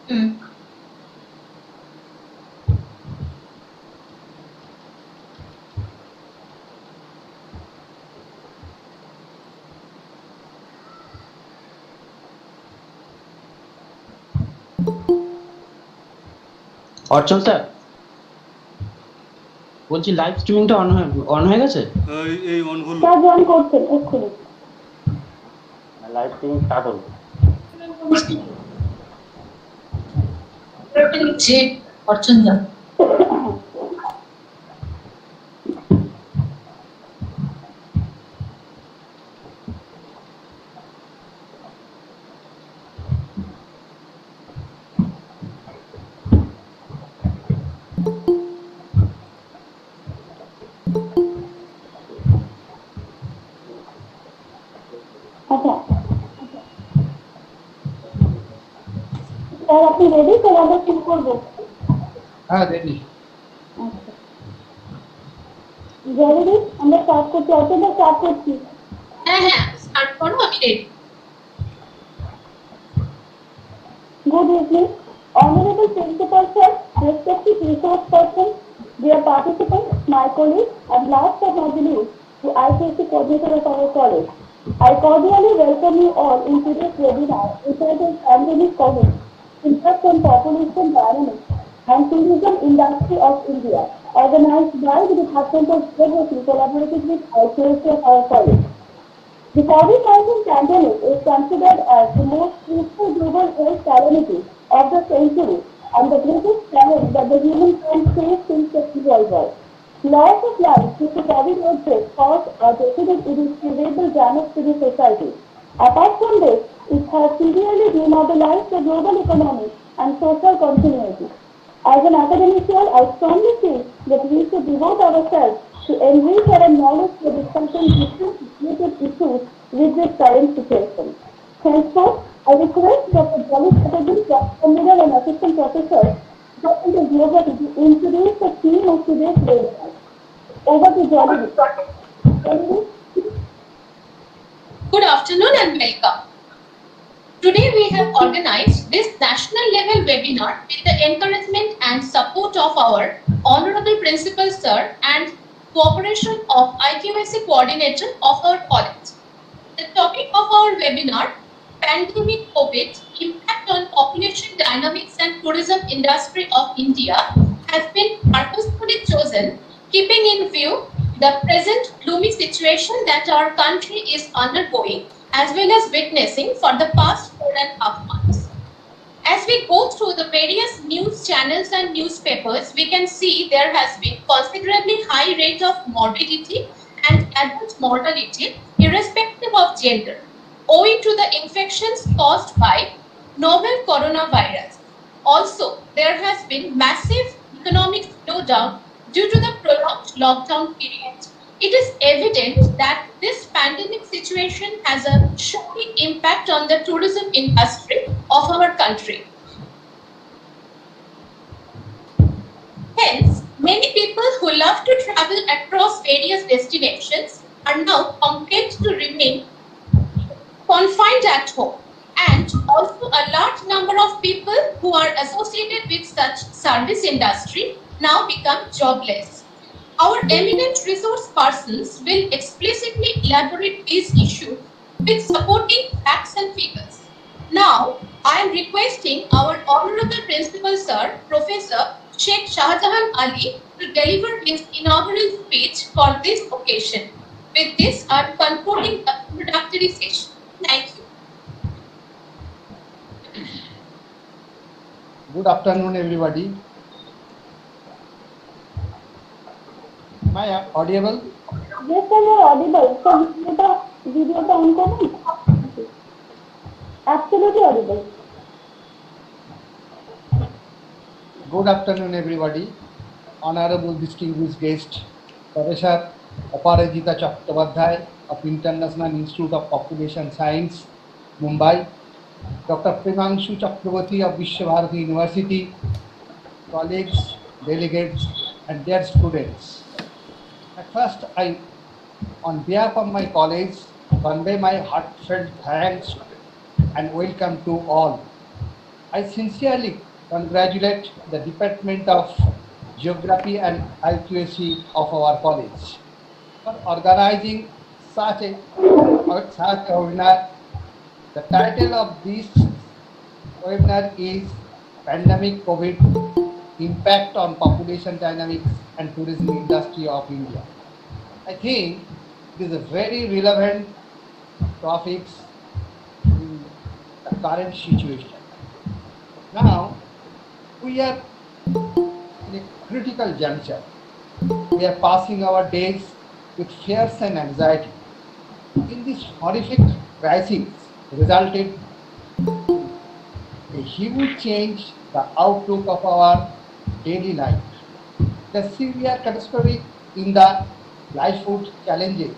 হুম। অর্চন sir, বলছি live স্ট্রিমিংটা on হয়ে গেছে? এই অন হলো। স্যার জয়েন করছেন এক্ষুনি। লাইভ স্ট্রিমিং স্টার্ট হলো। যে অর্চন দা আচ্ছা স্যার আপনি রেডি? স্যার আমরা শুরু করবো। হ্যাঁ রেডি। আচ্ছা জরুরি আমরা স্টার্ট করছি, অর্চনা স্টার্ট করছি। হ্যাঁ হ্যাঁ স্টার্ট করো, আমি ready. Good evening, honorable principal sir, respected resource persons, dear participants, my colleagues, and last but not the least, the IQAC coordinator of our college. I cordially welcome you all in today's webinar entitled Pandemic COVID, Impact on Population Dynamics and Tourism Industry of India, organized by the Department of Geography collaborated with IQAC of our college. The COVID-19 pandemic is considered as the most critical global health calamity of the century and the greatest challenge that the humankind faced since the pre-World War. Loss of life due to COVID outbreak caused a definite irretrievable damage to the society. Apart from this, it has severely demobilized the global economy and social continuity. As an academician, I strongly feel that we should devote ourselves to enrich our knowledge for discussing different related issues with this current situation. Henceforth, I request Dr. Jolly Chatterjee, Middle and Assistant Professor, Department of Geography, to introduce the theme of today's webinar. Over to Jolly. Good afternoon and welcome. Today we have organized this national level webinar with the encouragement and support of our Honorable Principal Sir and cooperation of IQAC coordinator of our college. The topic of our webinar, Pandemic COVID, Impact on Population Dynamics and Tourism Industry of India, has been purposefully chosen, keeping in view the present gloomy situation that our country is undergoing as well as witnessing for the past 4.5 months. As we go through the various news channels and newspapers, we can see there has been considerably high rate of morbidity and adult mortality irrespective of gender, owing to the infections caused by novel coronavirus. Also, there has been massive economic slowdown due to the prolonged lockdown period. It is evident that this pandemic situation has a shocking impact on the tourism industry of our country. Hence, many people who love to travel across various destinations are now compelled to remain confined at home, and also a large number of people who are associated with such service industry now become jobless. Our eminent resource persons will explicitly elaborate these issues with supporting facts and figures. Now, I am requesting our Honorable Principal Sir, Professor Sheikh Shahjahan Ali, to deliver his inaugural speech for this occasion. With this, I am concluding the introductory session. Thank you. Good afternoon, everybody. Am I audible? Yes, sir, you are audible. So, video on করুন। Absolutely audible. Good afternoon, everybody. Honorable distinguished guest, Professor Aparajita Chattopadhyay of International Institute of Population Science, Mumbai, Dr. Primanshu Chakraborty of Vishwabharati University, colleagues, delegates, and their students. At first, I, on behalf of my college, convey my heartfelt thanks and welcome to all. I sincerely congratulate the Department of Geography and IQAC of our college for organizing such a webinar. The title of this webinar is Pandemic COVID Impact on Population Dynamics and Tourism Industry of India. I think it is a very relevant topics in the current situation. Now, we are in a critical juncture. We are passing our days with fears and anxiety. In this horrific crisis resulted a huge change the outlook of our daily life. The severe catastrophe in the livelihood challenges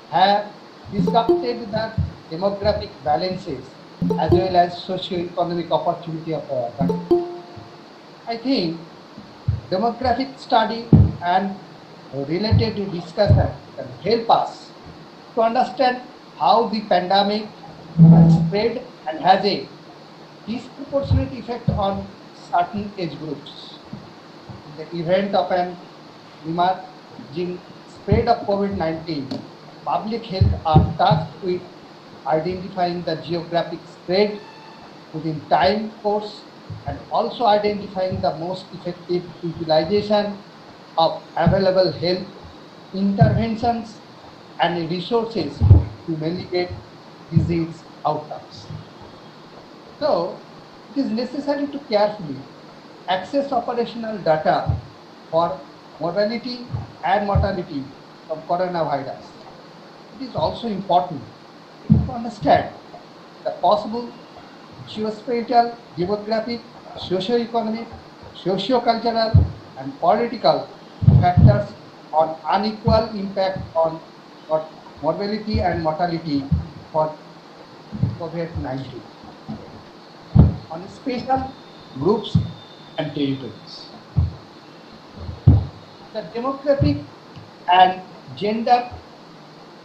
have disrupted the demographic balances as well as socio-economic opportunity of our country. I think demographic study and related discussion can help us to understand how the pandemic has spread and has a disproportionate effect on certain age groups. In the event of an emerging spread of COVID-19, public health are tasked with identifying the geographic spread within time course and also identifying the most effective utilization of available health interventions and resources to mitigate disease outcomes. So, it is necessary to carefully access operational data for morbidity and mortality from coronavirus. It is also important to understand the possible geospatial, demographic, socio-economic, socio-cultural, and political factors on unequal impact on morbidity and mortality for COVID-19 on special groups and territories. The demographic and gender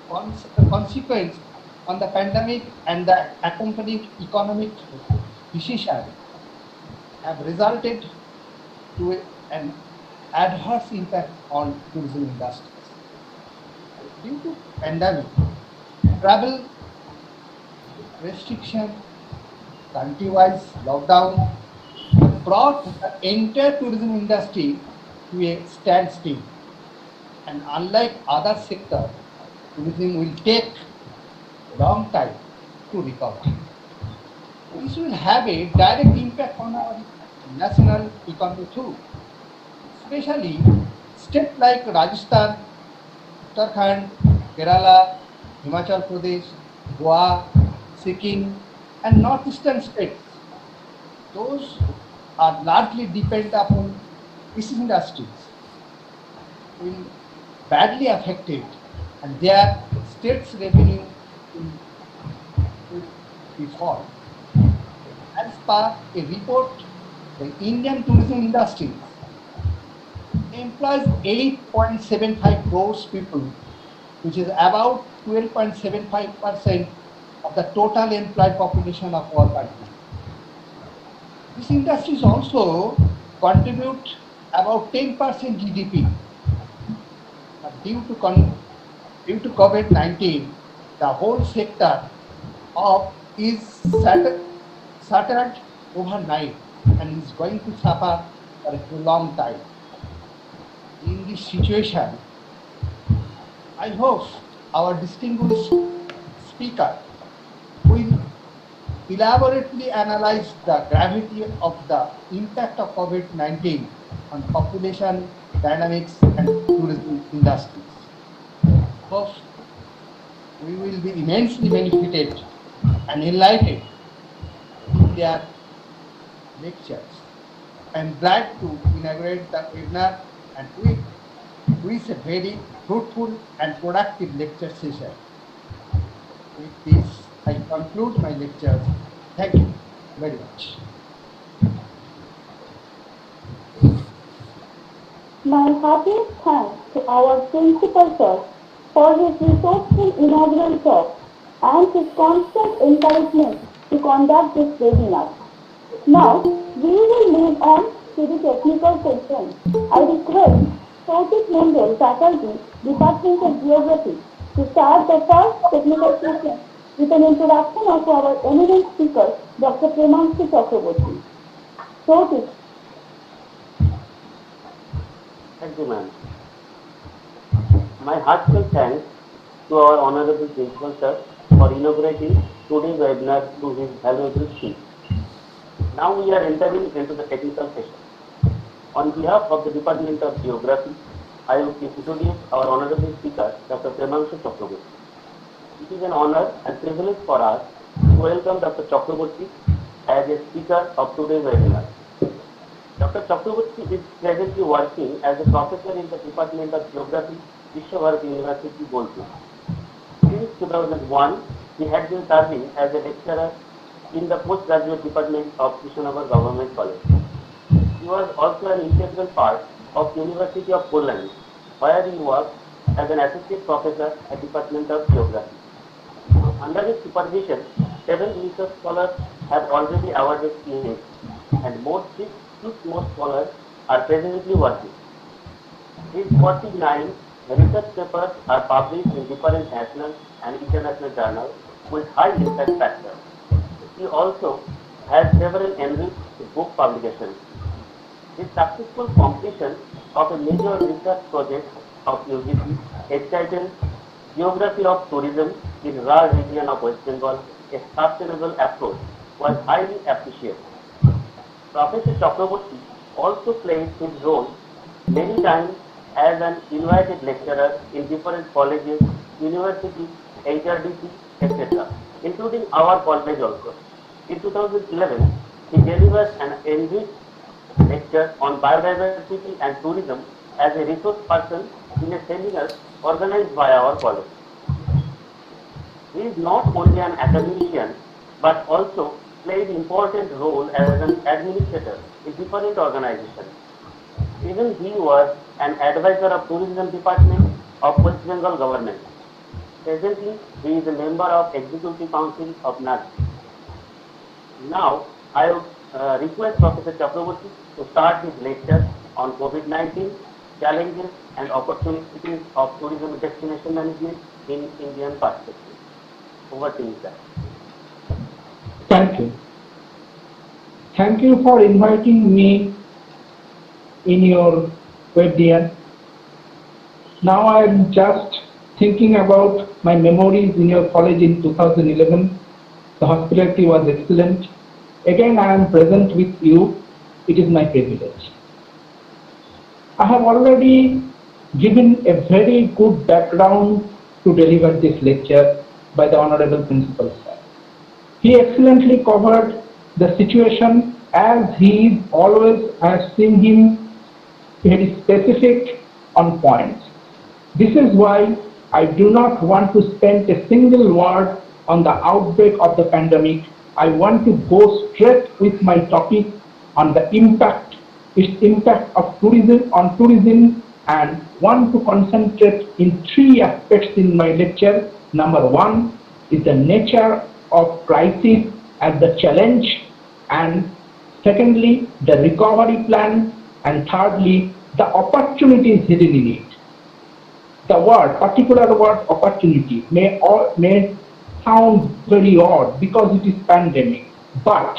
consequence on the pandemic and the accompanying economic decision have resulted to an adverse impact on tourism industries. Due to pandemic, travel restriction, country-wise lockdown brought the entire tourism industry to a standstill. And unlike other sectors, tourism will take a long time to recover. This will have a direct impact on our national economy too, especially states like Rajasthan, Uttarakhand, Kerala, Himachal Pradesh, Goa, Sikkim, and northeastern states. Those are largely dependent upon these industries will badly affected and their state's revenue will be fall. As per a report, the Indian tourism industry employs 8.75 crores people, which is about 12.75% of the total employed population of our country. These industries also contribute about 10% GDP. But due to COVID-19, the whole sector is shattered overnight and is going to suffer for a long time. In this situation, I hope our distinguished speaker will elaborately analyze the gravity of the impact of COVID-19 on population dynamics and tourism industries. Hope we will be immensely benefited and enlightened in their lectures. I am glad to inaugurate the webinar and wish a very fruitful and productive lecture session. With this, I conclude my lecture. Thank you very much. My heartiest thanks to our principal sir for his resourceful inaugural talk and his constant encouragement to conduct this webinar. Now, we will move on to the technical section. I request Sautik Mondal, Faculty, Department of Geography, to start the first technical session with an introduction of our eminent speaker, Dr. Premanshu Chakraborty. Sautik. Thank you, ma'am. My heartfelt thanks to our Honorable Principal Sir for inaugurating today's webinar through his valuable speech. Now we are entering into the technical session. On behalf of the Department of Geography, I would introduce our Honorable Speaker, Dr. Premanshu Chakraborty. It is an honor and privilege for us to welcome Dr. Chakraborty as a speaker of today's webinar. Dr. Chakraborty is presently working as a professor in the Department of Geography, Vishwabharati University, Bolpur. Since 2001, he had been serving as a lecturer in the postgraduate department of Krishnanagar Government College. He was also an integral part of University of Poland, where he worked as an associate professor at Department of Geography. Under his supervision, 7 research scholars have already awarded PhD, and six more scholars are presently working. His 49 research papers are published in different national and international journals with high impact factor. He also has several enriched book publications. His successful completion of a major research project of UGC entitled Geography of Tourism in rural region of West Bengal, a sustainable approach, was highly appreciated. Professor Chakraborty also played his role many times as an invited lecturer in different colleges, universities, HRDC, etc., including our college also. In 2011, he delivered an enriched lecture on biodiversity and tourism as a resource person in a seminar organized by our college. He is not only an academician but also played important role as an administrator in different organizations. Even he was an advisor of tourism department of West Bengal government. Presently, he is a member of Executive Council of NAD. Now, I would request Professor Chakraborty to start his lecture on COVID-19, challenges and opportunities of tourism destination management in Indian perspective. Over to you, sir. Thank you. Thank you for inviting me in your webinar. Now I am just thinking about my memories in your college in 2011. The hospitality was excellent. Again, I am present with you. It is my privilege. I have already given a very good background to deliver this lecture by the Honorable Principal Sir. He excellently covered the situation as he is always. I have seen him very specific on points. This is why I do not want to spend a single word on the outbreak of the pandemic. I want to go straight with my topic on the impact, its impact of tourism on tourism, and want to concentrate in 3 aspects in my lecture. Number 1 is the nature of crisis and the challenge, and secondly, the recovery plan, and thirdly, the opportunities hidden in it. The particular word opportunity may sound very odd because it is pandemic, but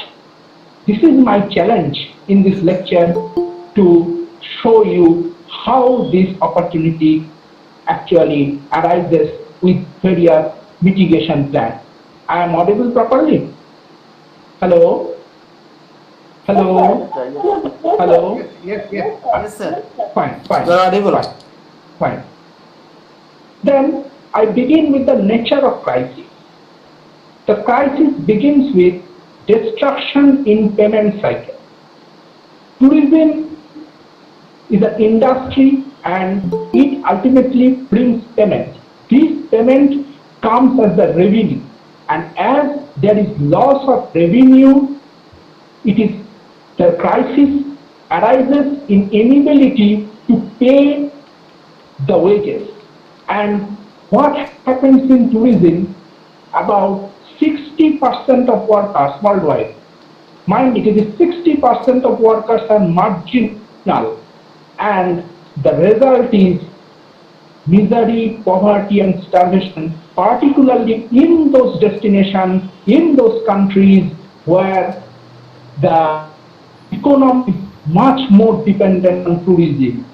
this is my challenge in this lecture to show you how this opportunity actually arises with various mitigation plans. I am audible properly? Hello? Hello? Hello? Yes. Yes, sir. Fine. You are audible. Fine. Then I begin with the nature of crisis. The crisis begins with destruction in payment cycle. Tourism is an industry and it ultimately brings payment. This payment comes as the revenue, and as there is loss of revenue, the crisis arises in inability to pay the wages. And what happens in tourism, about 60% of workers worldwide Mind it is 60% of workers are marginal, and the result is misery, poverty, and starvation, particularly in those destinations, in those countries where the economy is much more dependent on tourism.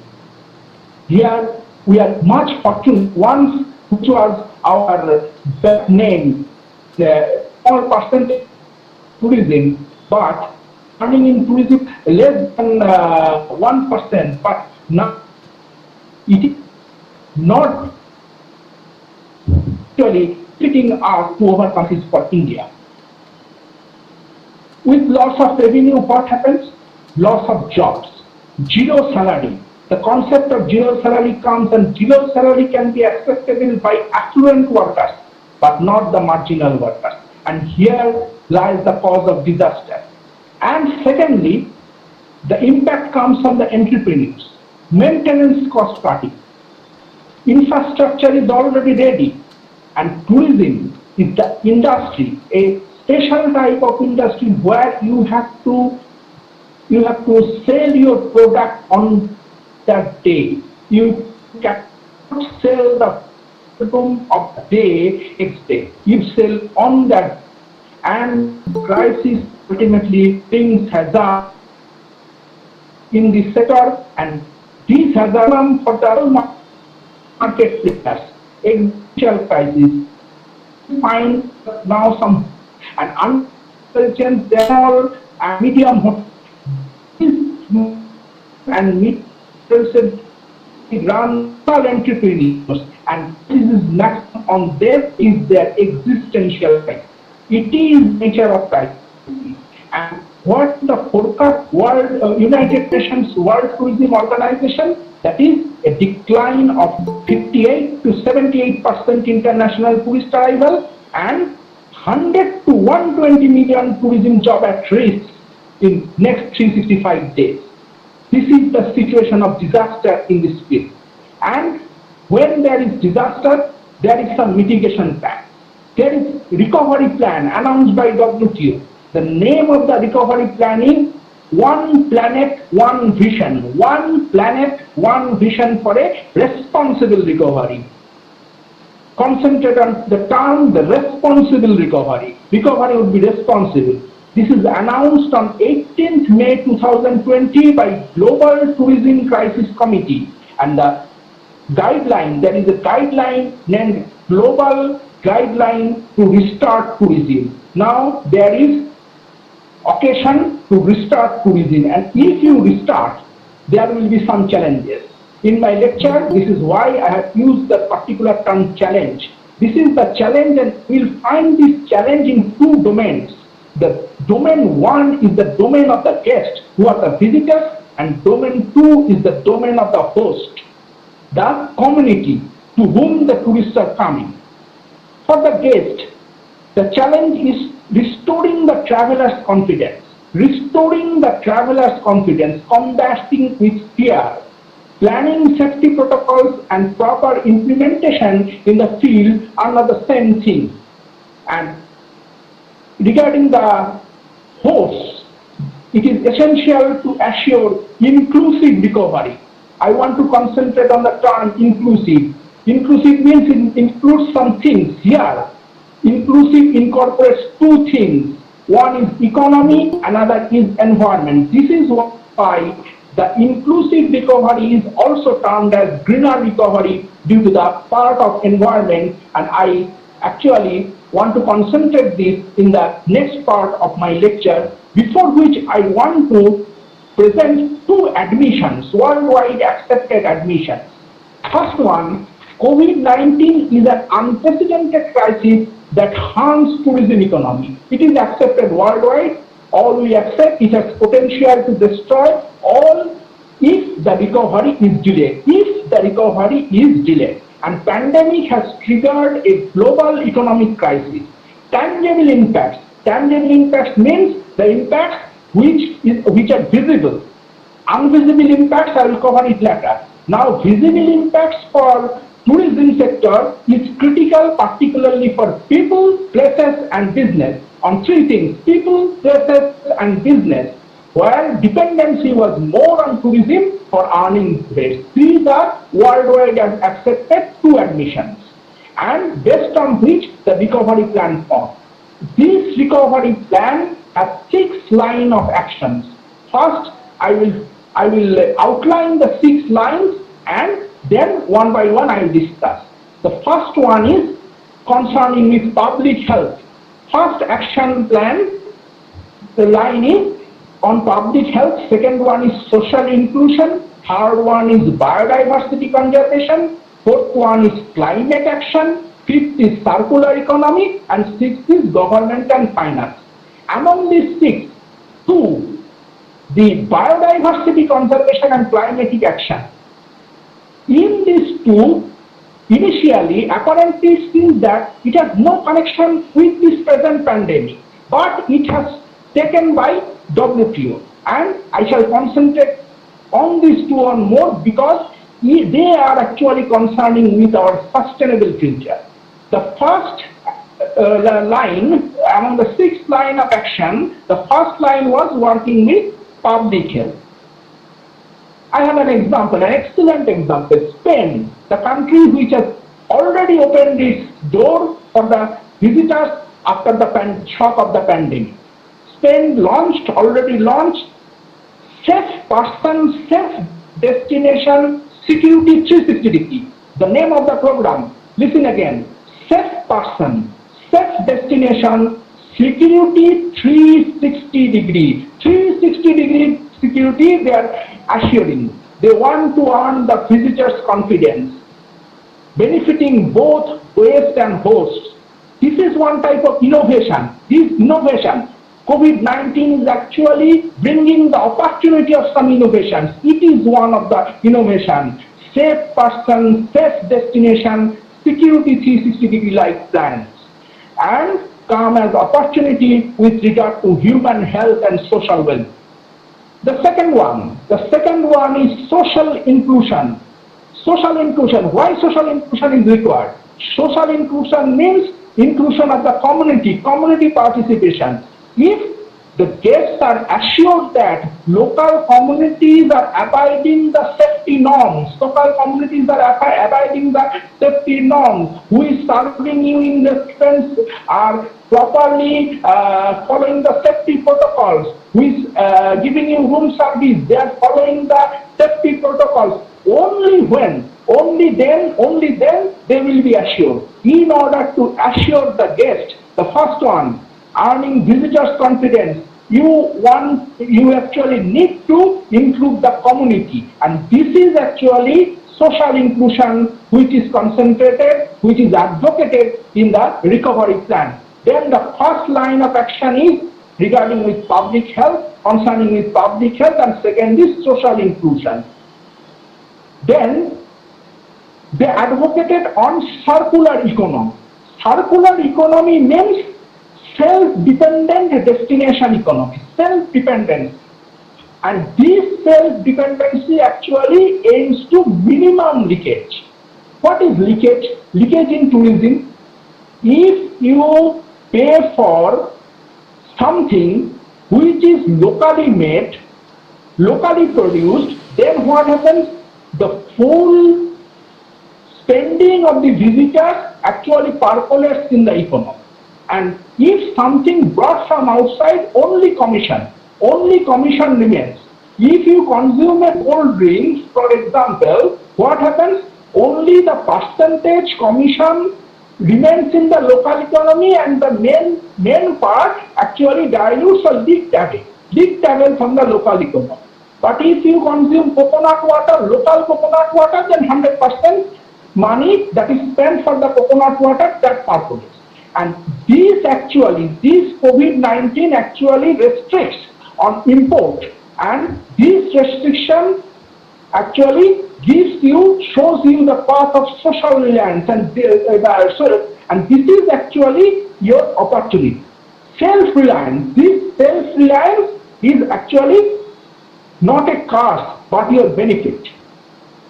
Here we are much fortunate. Once, which was our best name, the small percentage tourism, but earning in tourism less than 1%. But now it is not actually fitting us to our countries for India. With loss of revenue, what happens? Loss of jobs, zero salary. The concept of zero salary comes, and zero salary can be acceptable by affluent workers, but not the marginal workers. And here lies the cause of disaster. And secondly, the impact comes on the entrepreneurs. Maintenance cost cutting. Infrastructure is already ready, and tourism is the industry, a special type of industry where you have to sell your product on that day. You cannot sell the room of the day next day. You sell on that, and crisis ultimately brings hazard in the sector, and this hazard for the market players. Initial crisis. Find now some and uncertain small and medium and mid run entrepreneurs, and this is next on them is their existential crisis. It is nature of crisis. And what the forecast World United Nations World Tourism Organization, that is a decline of 58 to 78% international tourist arrival and 100 to 120 million tourism job at risk in next 365 days. This is the situation of disaster in this field. And when there is disaster, there is some mitigation plan. There is recovery plan announced by WTO. The name of the recovery plan is One Planet, One Vision. One Planet, One Vision for a responsible recovery. Concentrate on the term, the responsible recovery. Recovery would be responsible. This is announced on 18th May 2020 by Global Tourism Crisis Committee. And the guideline, there is a guideline named Global Guideline to Restart Tourism. Now there is occasion to restart tourism, and if you restart, there will be some challenges. In my lecture, this is why I have used the particular term challenge. This is the challenge, and we'll find this challenge in two domains. The domain one is the domain of the guest, who are the visitors, and domain two is the domain of the host, the community to whom the tourists are coming. For the guest, the challenge is restoring the traveler's confidence, combating with fear, planning safety protocols and proper implementation in the field are not the same thing. And regarding the hosts, it is essential to assure inclusive recovery. I want to concentrate on the term inclusive. Inclusive means it includes some things here. Inclusive incorporates two things. One is economy, another is environment. This is why the inclusive recovery is also termed as greener recovery due to the part of environment, and I actually want to concentrate this in the next part of my lecture, before which I want to present two admissions, worldwide accepted admissions. First one, COVID-19 is an unprecedented crisis that harms tourism economy. It is accepted worldwide. All we accept, it has potential to destroy all if the recovery is delayed. And pandemic has triggered a global economic crisis. Tangible impacts means the impacts which are visible. Invisible impacts I will cover it later. Now visible impacts for tourism sector is critical, particularly for people, places, and business. On three things: people, places, and business, where dependency was more on tourism for earning base. These are worldwide accepted two admissions, and based on which the recovery plan formed. This recovery plan has 6 lines of actions. First, I will outline the 6 lines, and then one by one I will discuss. The first one is concerning with public health. First action plan, the line is on public health. Second one is social inclusion. Third one is biodiversity conservation. Fourth one is climate action. Fifth is circular economy, and sixth is government and finance. Among these 6, 2, the biodiversity conservation and climatic action. In these 2, initially, apparently seems that it has no connection with this present pandemic, but it has taken by WTO, and I shall concentrate on these 2 on more because they are actually concerning with our sustainable future. The first line, among the 6 line of action, the first line was working with public health. I have an example, an excellent example. Spain, the country which has already opened its door for the visitors after the shock of the pandemic. Spain already launched Safe Person, Safe Destination Security 360 degree. The name of the program, listen again, Safe Person, Safe Destination Security 360 degree. 360 degree security they are assuring. They want to earn the visitors' confidence, benefiting both guest and hosts. This is one type of innovation. This innovation, COVID-19 is actually bringing the opportunity of some innovations. It is one of the innovations. Safe person, safe destination, security 360 degree like plans, and come as opportunity with regard to human health and social well-being. The second one is social inclusion. Social inclusion. Why social inclusion is required? Social inclusion means inclusion of the community participation. If the guests are assured that local communities are abiding the safety norms, who is serving you in the restaurants are properly following the safety protocols, who is giving you room service, they are following the safety protocols. Only then they will be assured. In order to assure the guest, the first one, earning visitors' confidence, you actually need to include the community, and this is actually social inclusion, which is concentrated, which is advocated in the recovery plan. Then the first line of action is regarding with public health, concerning with public health, and second is social inclusion. Then they advocated on circular economy. Circular economy means self-dependent destination economy, self-dependence. And this self-dependency actually aims to minimum leakage. What is leakage? Leakage in tourism. If you pay for something which is locally made, locally produced, then what happens? The full spending of the visitors actually percolates in the economy. And if something brought from outside, only commission remains. If you consume a cold drink, for example, what happens? Only the percentage commission remains in the local economy, and the main part actually dilutes or leak travel from the local economy. But if you consume coconut water, local coconut water, then 100% money that is spent for the coconut water that percolates. And this COVID-19 actually restricts on import, and this restriction actually shows you the path of social reliance, and this is actually your opportunity. Self-reliance. This self-reliance is actually not a curse, but your benefit.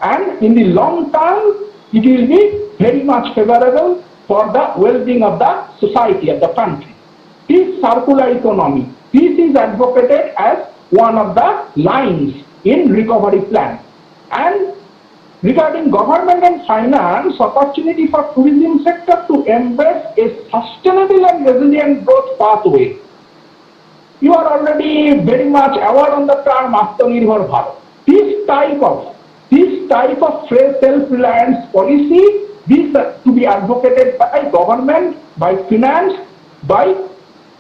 And in the long term, it will be very much favorable for the well-being of the society, of the country. This circular economy, this is advocated as one of the lines in recovery plan. And regarding government and finance, opportunity for tourism sector to embrace a sustainable and resilient growth pathway. You are already very much aware on the term Atmanirbhar Bharat. This type of self-reliance policy, this to be advocated by government, by finance, by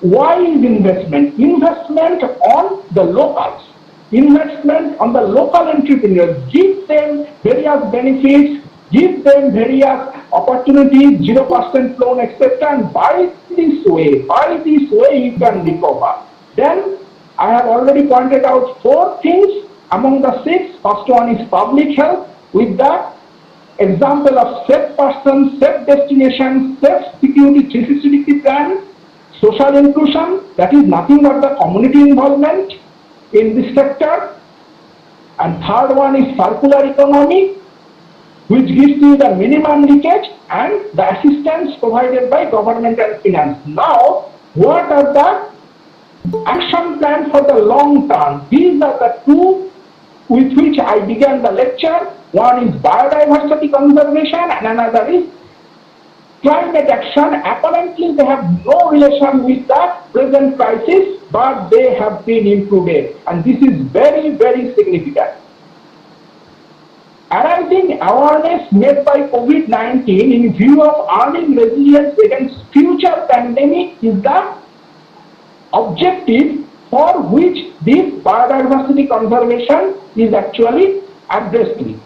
wise investment on the locals, investment on the local entrepreneurs, give them various benefits, give them various opportunities, 0% loan, etc. And by this way you can recover. Then I have already pointed out 4 things among the 6. First one is public health, with the example of safe person, safe destination, safe security 360 plan. Social inclusion, that is nothing but the community involvement in this sector. And third one is circular economy, which gives you the minimum leakage and the assistance provided by government and finance. Now, what are the action plan for the long term? These are the 2 with which I began the lecture. One is biodiversity conservation and another is climate action. Apparently they have no relation with the present crisis, but they have been included, and this is very, very significant. Arising awareness made by COVID-19 in view of earning resilience against future pandemic is the objective for which this biodiversity conservation is actually addressed with.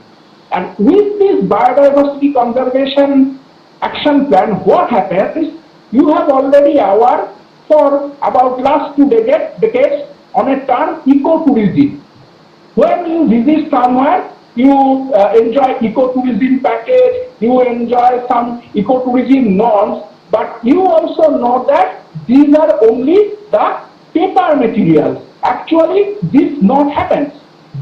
And with this biodiversity conservation action plan, what happens? You have already aware for about last 2 decades on a term ecotourism. When you visit somewhere, you enjoy ecotourism package, you enjoy some ecotourism norms, but you also know that these are only the paper materials. Actually, this not happens.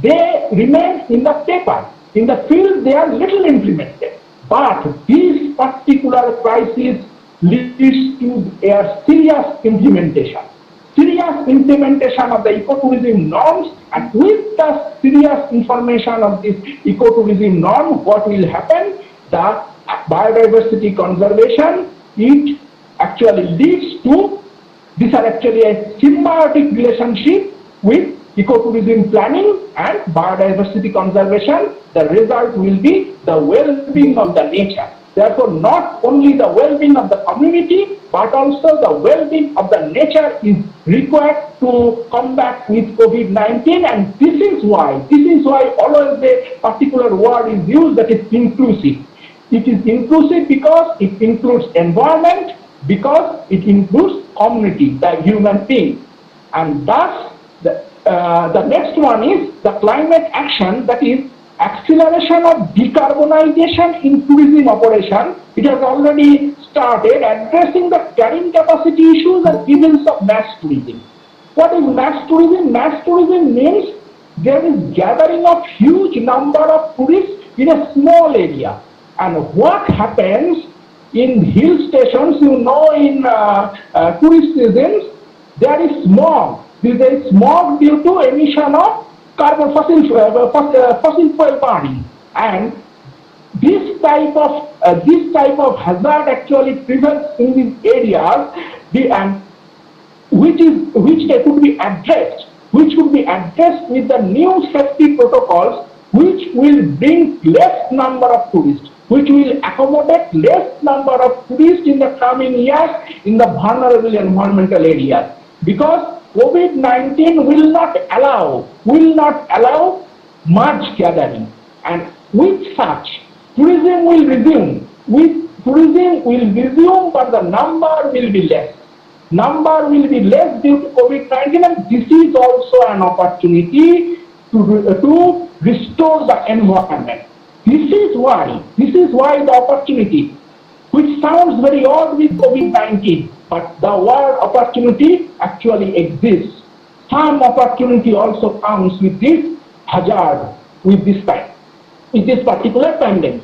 They remain in the paper. In the field, they are little implemented. But this particular crisis leads to a serious implementation of the ecotourism norms, and with the serious information of this ecotourism norm, what will happen? The biodiversity conservation, it actually leads to, these are actually a symbiotic relationship with ecotourism planning and biodiversity conservation. The result will be the well-being of the nature. Therefore, not only the well-being of the community, but also the well-being of the nature is required to combat with COVID-19, and this is why always a particular word is used, that is inclusive. It is inclusive because it includes environment, because it includes community, the human being. And thus, the next one is the climate action, that is acceleration of decarbonization in tourism operation. It has already started addressing the carrying capacity issues and events of mass tourism. What is mass tourism? Mass tourism means there is gathering of huge number of tourists in a small area. And what happens in hill stations, in tourist seasons, there is smog. There is smog due to emission of fossil fuel burning, and this type of hazard actually prevails in these areas, which could be addressed with the new safety protocols, which will bring less number of tourists, which will accommodate less number of tourists in the coming years in the vulnerable environmental areas, because COVID-19 will not allow much gathering, and with such, tourism will resume. But the number will be less. Number will be less due to COVID-19, and this is also an opportunity to restore the environment. This is why the opportunity, which sounds very odd with COVID-19, but the word opportunity actually exists. Some opportunity also comes with this hazard, with this particular pandemic.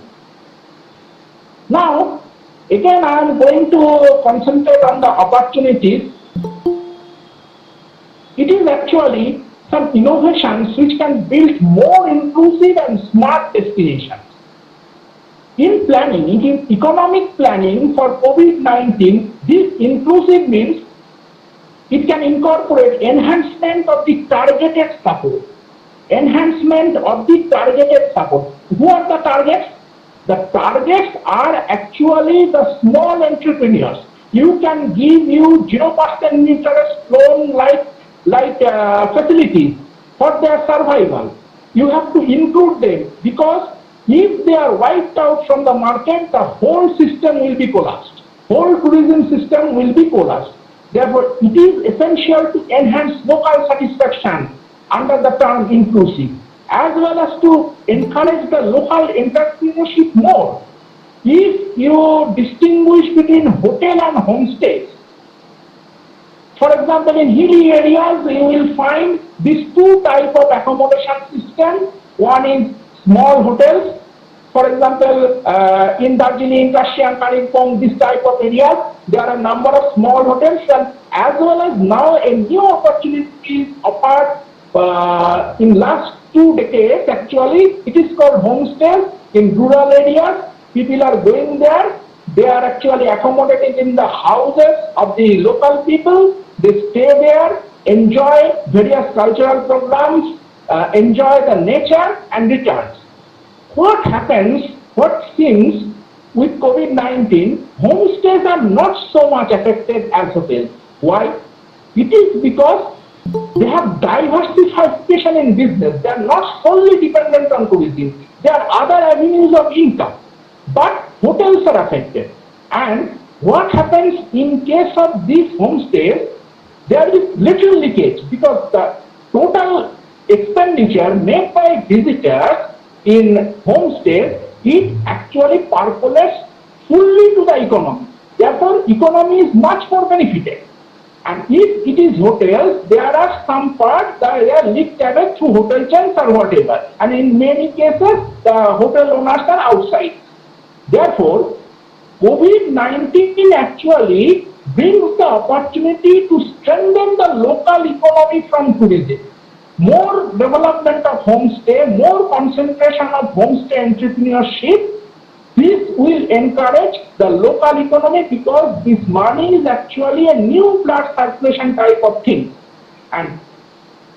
Now, again I am going to concentrate on the opportunities. It is actually some innovations which can build more inclusive and smart destinations. In planning, in economic planning for COVID-19, this inclusive means it can incorporate enhancement of the targeted support. Enhancement of the targeted support. Who are the targets? The targets are actually the small entrepreneurs. You can give you 0% interest loan like facilities for their survival. You have to include them because if they are wiped out from the market, the whole system will be collapsed. Whole tourism system will be collapsed. Therefore, it is essential to enhance local satisfaction under the term inclusive, as well as to encourage the local entrepreneurship more. If you distinguish between hotel and homestays, for example, in hilly areas, you will find these two types of accommodation system. One is small hotels. For example, in Darjeeling, Kashi and Kalimpong, this type of areas, there are a number of small hotels, and as well as now a new opportunity offered in last 2 decades. Actually, it is called homestays in rural areas. People are going there. They are actually accommodating in the houses of the local people. They stay there, enjoy various cultural programs, enjoy the nature and returns. What happens, what seems with COVID-19, homestays are not so much affected as hotels. Why? It is because they have diversification in business. They are not solely dependent on tourism. There are other avenues of income. But hotels are affected. And what happens in case of these homestays, there is little leakage because the total expenditure made by visitors in homestays, it actually percolates fully to the economy. Therefore, economy is much more benefited. And if it is hotels, there are some parts that they are leaked away through hotel chains or whatever. And in many cases, the hotel owners are outside. Therefore, COVID-19 actually brings the opportunity to strengthen the local economy from tourism. More development of homestay, more concentration of homestay entrepreneurship. This will encourage the local economy because this money is actually a new blood circulation type of thing. And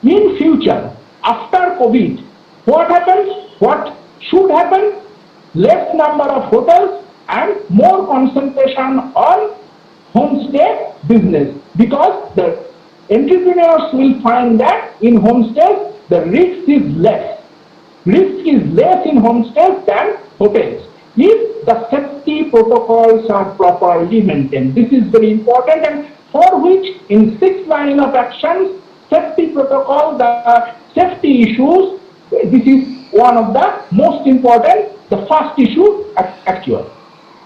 in future, after COVID, what happens? What should happen? Less number of hotels and more concentration on homestay business because the entrepreneurs will find that in homestays the risk is less. Risk is less in homestays than hotels if the safety protocols are properly maintained. This is very important, and for which in 6 line of actions, safety protocol, the safety issues, this is one of the most important, the first issue actual.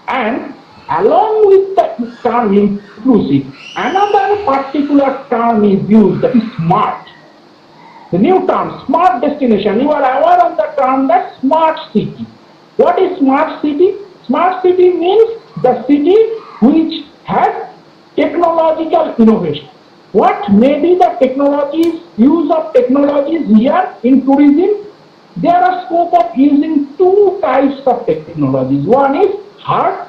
And along with the term inclusive, another particular term is used, that is smart. The new term, smart destination. You are aware of the term that smart city. What is smart city? Smart city means the city which has technological innovation. What may be the technologies, use of technologies here in tourism? There are scope of using 2 types of technologies. One is hard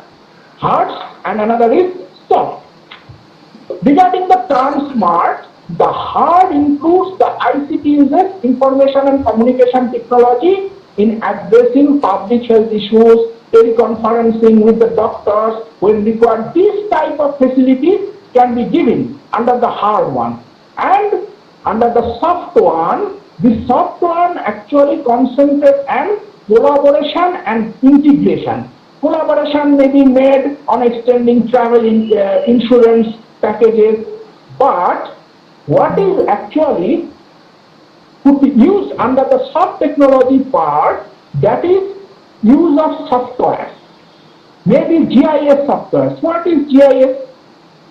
and another is soft. Regarding the term smart, the hard includes the ICT uses, information and communication technology, in addressing public health issues, teleconferencing with the doctors when required. This type of facilities can be given under the hard one. And under the soft one, the soft one actually concentrates on collaboration and integration. Collaboration may be made on extending travel insurance packages, but what is actually could be used under the soft technology part, that is use of software. Maybe GIS software. What is GIS?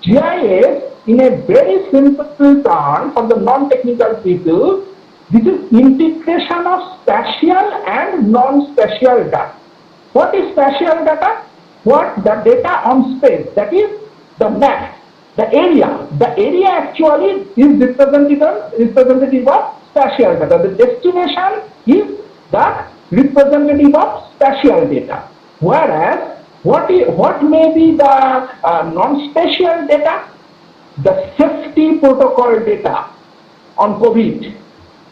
GIS, in a very simple term for the non-technical people, this is integration of spatial and non-spatial data. What is spatial data? what the data on space, that is the map, the area. The area actually is representative of spatial data. The destination is the representative of spatial data. Whereas what may be the non-spatial data? The safety protocol data on COVID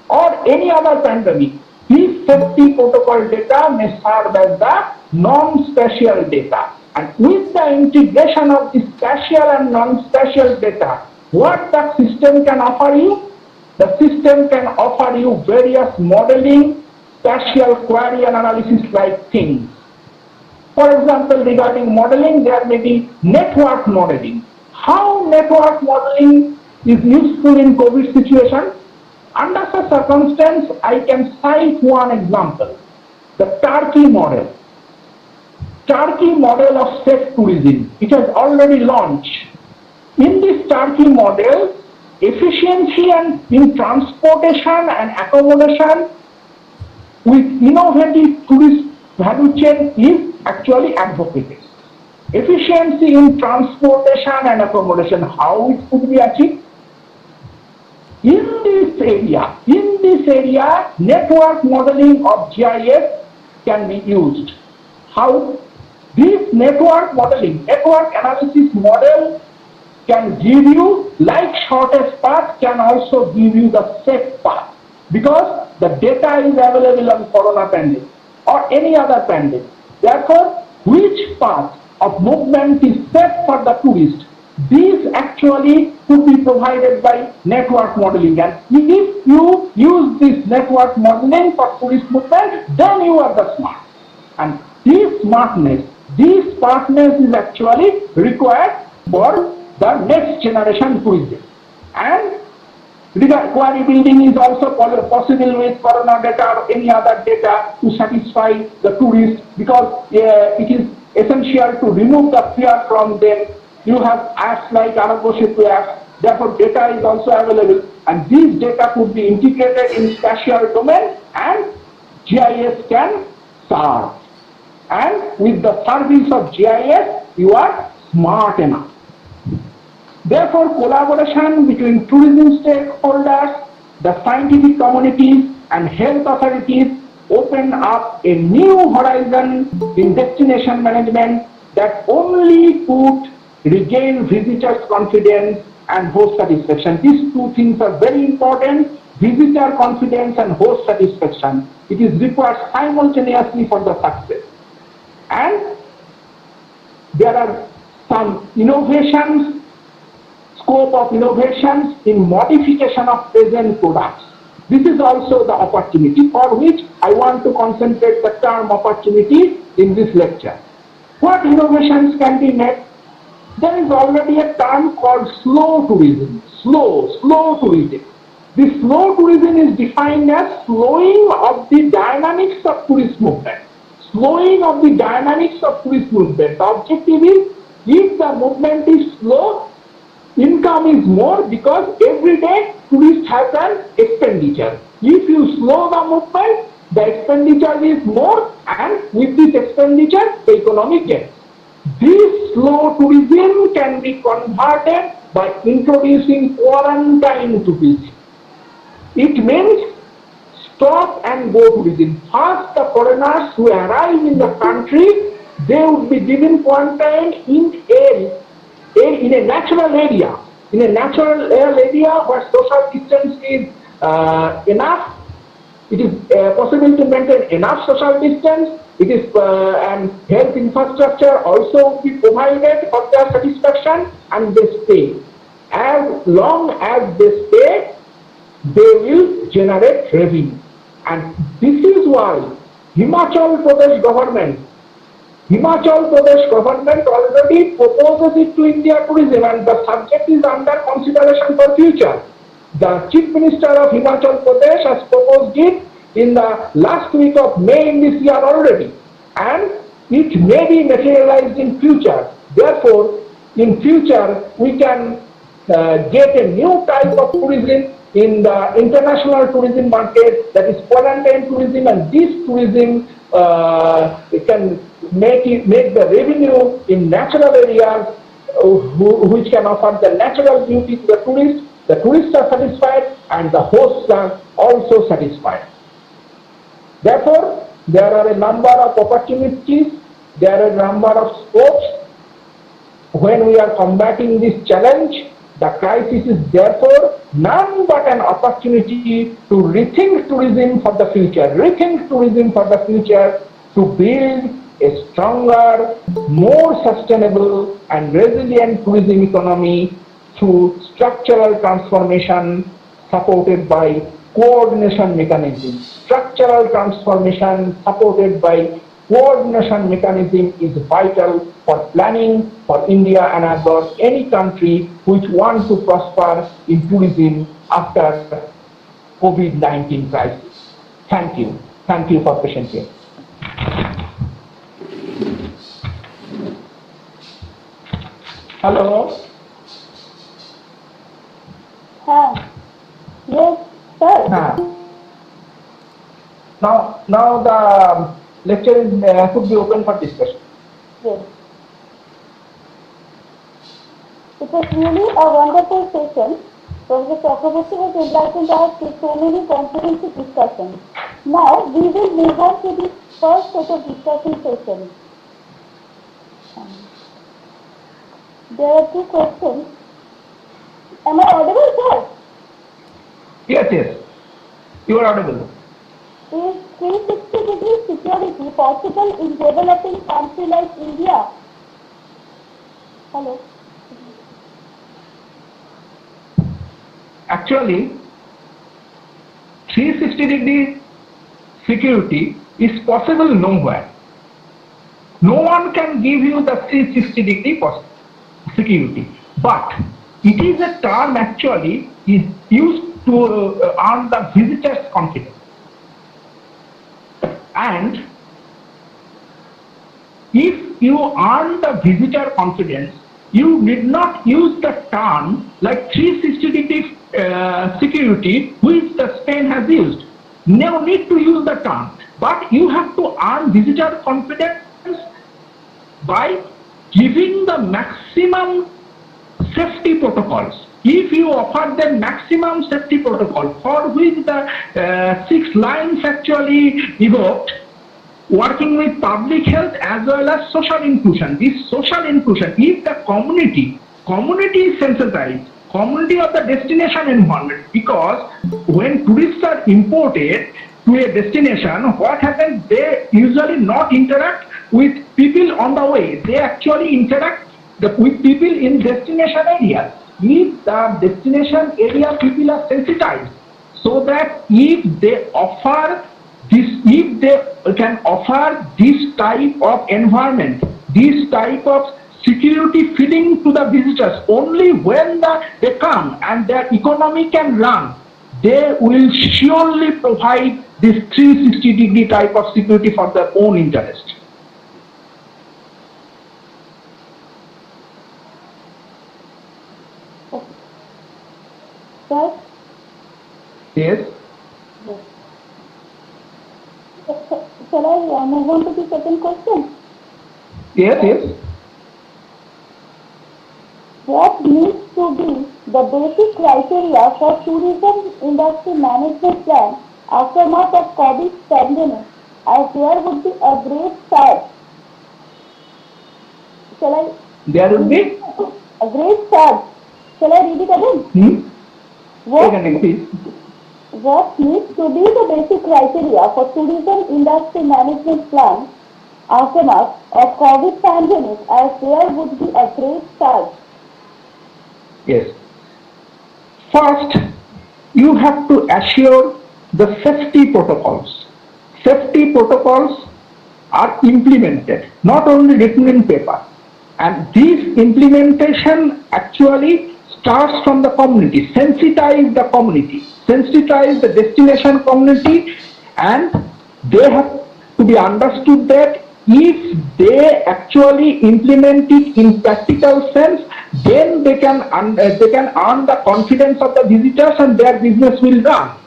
or any other pandemic. These safety protocol data may serve as the non-spatial data. And with the integration of the spatial and non-spatial data, what the system can offer you? The system can offer you various modeling, spatial query analysis like things. For example, regarding modeling, there may be network modeling. How network modeling is useful in COVID situation? Under such circumstance, I can cite one example, the Turkey model. Turkey model of safe tourism. It has already launched. In this Turkey model, efficiency and in transportation and accommodation with innovative tourist value chain is actually advocated. Efficiency in transportation and accommodation, how it could be achieved? In this area, network modeling of GIS can be used. How? This network modeling, network analysis model can give you, like shortest path, can also give you the safe path, because the data is available on corona pandemic or any other pandemic. Therefore, which path of movement is safe for the tourist? These actually could be provided by network modeling, and if you use this network modeling for tourist movement, then you are the smart. And this smartness is actually required for the next generation tourism. And query building is also possible with corona data or any other data to satisfy the tourist, because it is essential to remove the fear from them. You have apps like Aragoshitu apps, therefore data is also available, and these data could be integrated in spatial domain and GIS can serve. And with the service of GIS, you are smart enough. Therefore, collaboration between tourism stakeholders, the scientific communities, and health authorities open up a new horizon in destination management that only could regain visitors' confidence and host satisfaction. These two things are very important: visitor confidence and host satisfaction. It is required simultaneously for the success. And there are some innovations, scope of innovations in modification of present products. This is also the opportunity for which I want to concentrate the term opportunity in this lecture. What innovations can be made? There is already a term called slow tourism. Slow tourism. This slow tourism is defined as slowing of the dynamics of tourist movement. Slowing of the dynamics of tourist movement. The objective is, if the movement is slow, income is more, because every day tourists have an expenditure. If you slow the movement, the expenditure is more, and with this expenditure, the economy gains. This slow tourism can be converted by introducing quarantine tourism. It means stop and go tourism. First, the foreigners who arrive in the country, they would be given quarantine in a natural area. In a natural area where social distance is enough, it is possible to maintain enough social distance. It is and health infrastructure also be provided for their satisfaction, and they stay. As long as they stay, they will generate revenue. And this is why Himachal Pradesh government already proposes it to India tourism, and the subject is under consideration for future. The Chief Minister of Himachal Pradesh has proposed it in the last week of May in this year already, and it may be materialized in future. Therefore, in future we can get a new type of tourism in the international tourism market, that is quarantine tourism, and this tourism can make the revenue in natural areas which can offer the natural beauty to the tourists. The tourists are satisfied and the hosts are also satisfied. Therefore, there are a number of opportunities, there are a number of scopes. When we are combating this challenge, the crisis is therefore none but an opportunity to rethink tourism for the future, to build a stronger, more sustainable and resilient tourism economy through structural transformation supported by coordination mechanisms. Structural transformation supported by coordination mechanism is vital for planning for India and abroad, any country which wants to prosper in tourism after COVID-19 crisis. Thank you. Thank you for patient hearing. Hello. Yes, sir. Now the lecture is, could be open for discussion. Yes. It was really a wonderful session. Professor Chakraborty has enlightened us with so many comprehensive discussions. Now we will move on to the first set of discussion sessions. There are two questions. Am I audible, sir? Yes. You are audible. Is 360-degree security possible in developing country like India? Hello. Actually, 360-degree security is possible nowhere. No one can give you the 360-degree security, but it is a term actually is used to earn the visitor's confidence. And if you earn the visitor confidence, you did not use the term like 360-degree security which the Spain has used. No need to use the term, but you have to earn visitor confidence by giving the maximum safety protocols. If you offer them maximum safety protocol for which the 6 lines actually evoked, working with public health as well as social inclusion. This social inclusion, if the community is sensitized, community of the destination environment, because when tourists are imported to a destination, what happens? They usually not interact with people on the way. They actually interact with people in destination areas. If the destination area people are sensitized, so that if they can offer this type of environment, this type of security feeling to the visitors, only when they come and their economy can run, they will surely provide this 360-degree type of security for their own interest. Sir? Yes. Shall I move on to the second question? Yes. What needs to be the basic criteria for tourism industry management plan aftermath of COVID pandemic, as there would be a great start? There would be a great start. Shall I read it again? What needs to be the basic criteria for tourism industry management plan aftermath of COVID pandemic, as there would be a great start? Yes. First, you have to assure the safety protocols. Safety protocols are implemented, not only written in paper. And this implementation actually starts from the community, sensitize the destination community, and they have to be understood that if they actually implement it in practical sense, then they can earn the confidence of the visitors and their business will run.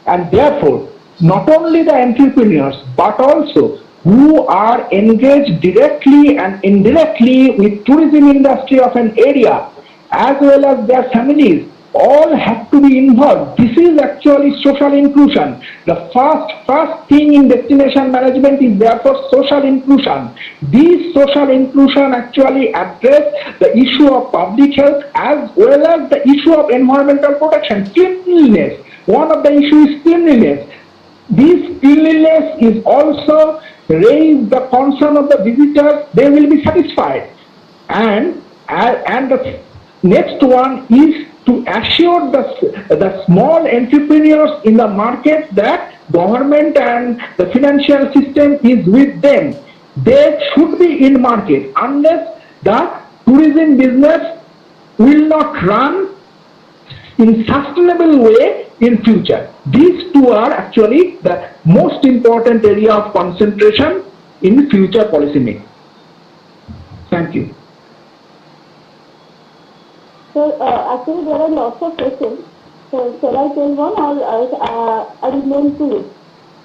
And therefore, not only the entrepreneurs, but also who are engaged directly and indirectly with tourism industry of an area, as well as their families, all have to be involved. This is actually social inclusion. The first thing in destination management is therefore social inclusion. These social inclusion actually address the issue of public health as well as the issue of environmental protection, cleanliness. One of the issues is cleanliness. This cleanliness is also raise the concern of the visitors, they will be satisfied. And the next one is to assure the small entrepreneurs in the market that government and the financial system is with them. They should be in market unless the tourism business will not run in sustainable way in future. These two are actually the most important area of concentration in future policy making. Thank you. So actually there are lots of questions. So shall I tell one or I will mail to you?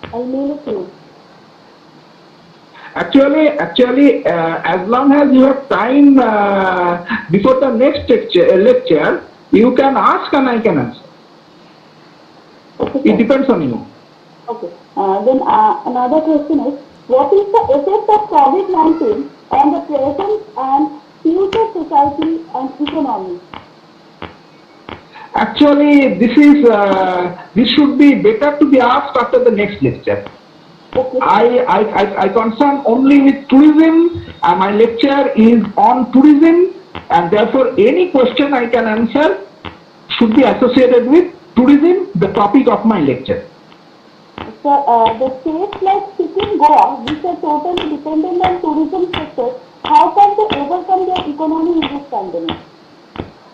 I'll mail it to you. Actually, as long as you have time before the next lecture, you can ask and I can answer. Okay, it depends on you. Okay. Then another question is, what is the effect of COVID-19 on the present and future society and economy? Actually, this should be better to be asked after the next lecture. Okay. I concern only with tourism, and my lecture is on tourism, and therefore any question I can answer should be associated with tourism, the topic of my lecture. So the states like Sikkim, Goa, which are totally dependent on tourism sector, how can they overcome their economy in this pandemic?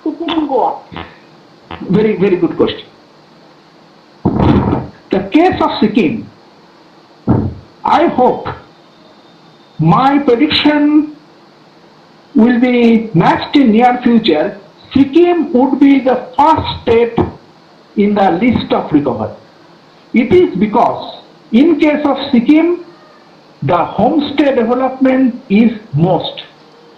Sikkim and Goa. Very, very good question. The case of Sikkim, I hope my prediction will be matched in near future. Sikkim would be the first state in the list of recovery. It is because in case of Sikkim, the homestay development is most,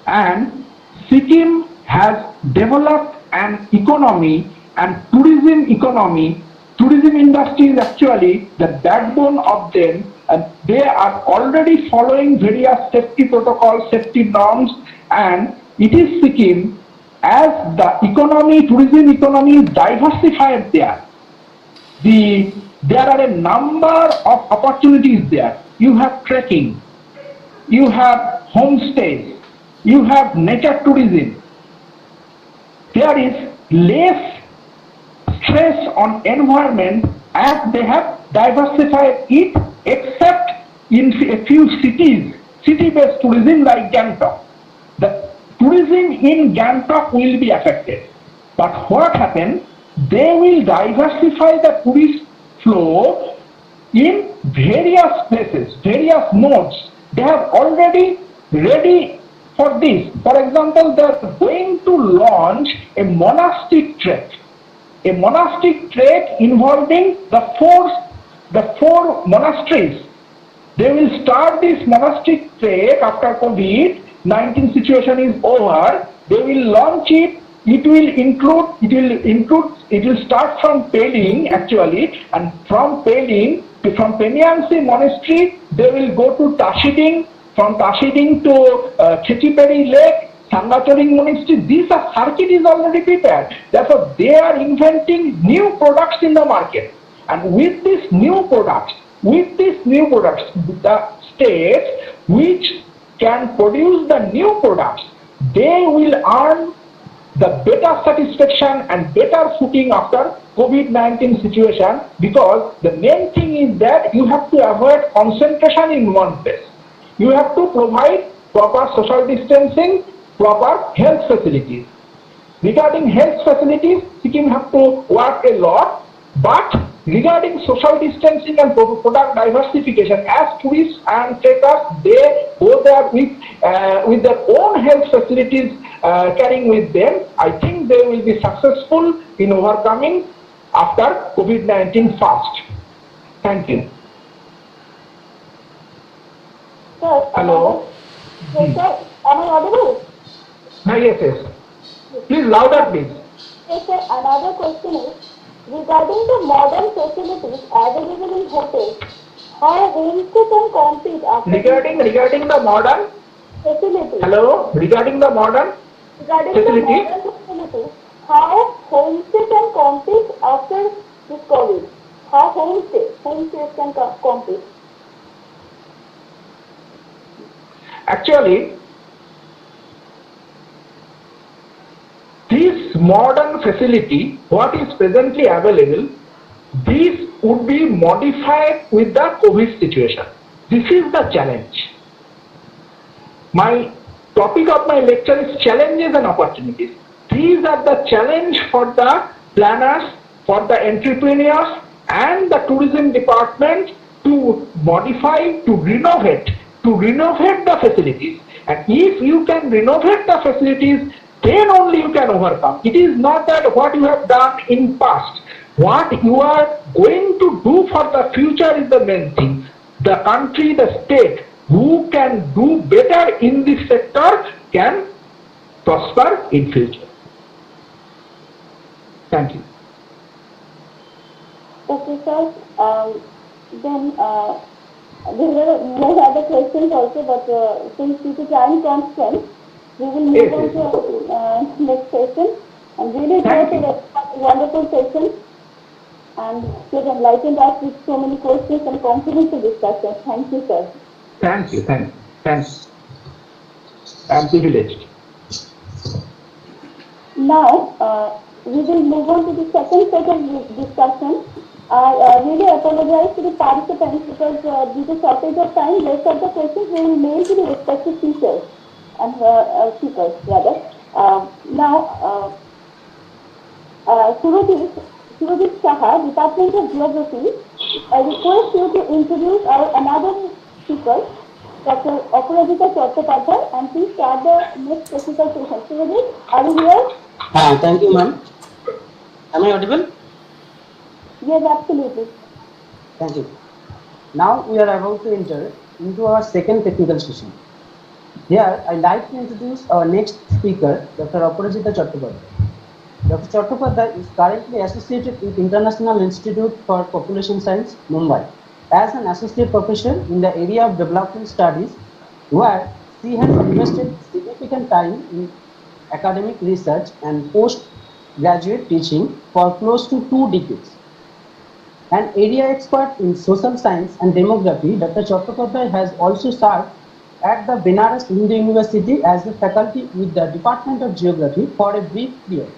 and Sikkim has developed an economy and tourism economy. Tourism industry is actually the backbone of them, and they are already following various safety protocols, safety norms, and it is Sikkim, as the economy, tourism economy is diversified there. There are a number of opportunities there. You have trekking, you have homestays, you have nature tourism. There is less stress on environment as they have diversified it, except in a few cities, city-based tourism like Gangtok. The tourism in Gangtok will be affected. But what happens? They will diversify the tourist flow in various places, various nodes. They have already ready for this. For example, they are going to launch a monastic trek. A monastic trek involving the four monasteries. They will start this monastic trek after COVID-19 situation is over. They will launch it. It will start from Peling actually, and from Peling from Penyansi monastery they will go to Tashiding, from Tashiding to Khechiperi Lake, Sangachoring monastery. This circuit is already prepared. Therefore, they are inventing new products in the market, and with these new products, the states which can produce the new products, they will earn the better satisfaction and better footing after COVID-19 situation, because the main thing is that you have to avoid concentration in one place. You have to provide proper social distancing, proper health facilities. Regarding health facilities, Sikkim have to work a lot, but regarding social distancing and product diversification, as tourists and trekkers, they go there with their own health facilities carrying with them. I think they will be successful in overcoming after COVID-19 fast. Thank you. Hello. Yes, sir. Am I audible? Yes, yes. Please louder, please. Yes, sir. Another question is regarding the modern facilities available in hotels. How homestay can compete after Regarding the modern. facilities? Hello. Regarding the modern Regarding the facility. modern facilities, how homestay can compete after this COVID? How homestays can compete? Actually, this modern facility, what is presently available, this would be modified with the COVID situation. This is the challenge. My topic of my lecture is challenges and opportunities. These are the challenge for the planners, for the entrepreneurs and the tourism department to modify, to renovate the facilities. And if you can renovate the facilities, then only you can overcome. It is not that what you have done in past. What you are going to do for the future is the main thing. The country, the state, who can do better in this sector can prosper in future. Thank you. Okay, sir. Then there were more other questions also, but since due to time constraints, we will move on to next session. And really, it was a wonderful session, and you have enlightened us with so many questions and comprehensive discussions. Thank you, sir. Thank you. Thanks. I am privileged. Now, we will move on to the second set of discussion. I really apologize to the participants because due to shortage of time, rest of the questions we will mail to the respective teachers and speakers rather. Now, Surajit Saha, Department of Geography, I request you to introduce our another speaker, Dr. Aparajita Chattopadhyay, and please start the next technical session. Surajit, are you here? Thank you, ma'am. Am I audible? Yes, absolutely. Thank you. Now we are about to enter into our second technical session. Here, I'd like to introduce our next speaker, Dr. Aparajita Chattopadhyay. Dr. Chattopadhyay is currently associated with International Institute for Population Science, Mumbai, as an associate professor in the area of development studies, where she has invested significant time in academic research and postgraduate teaching for close to 2 decades. An area expert in social science and demography, Dr. Chattopadhyay has also served at the Benares Hindu University as a faculty with the Department of Geography for a brief period.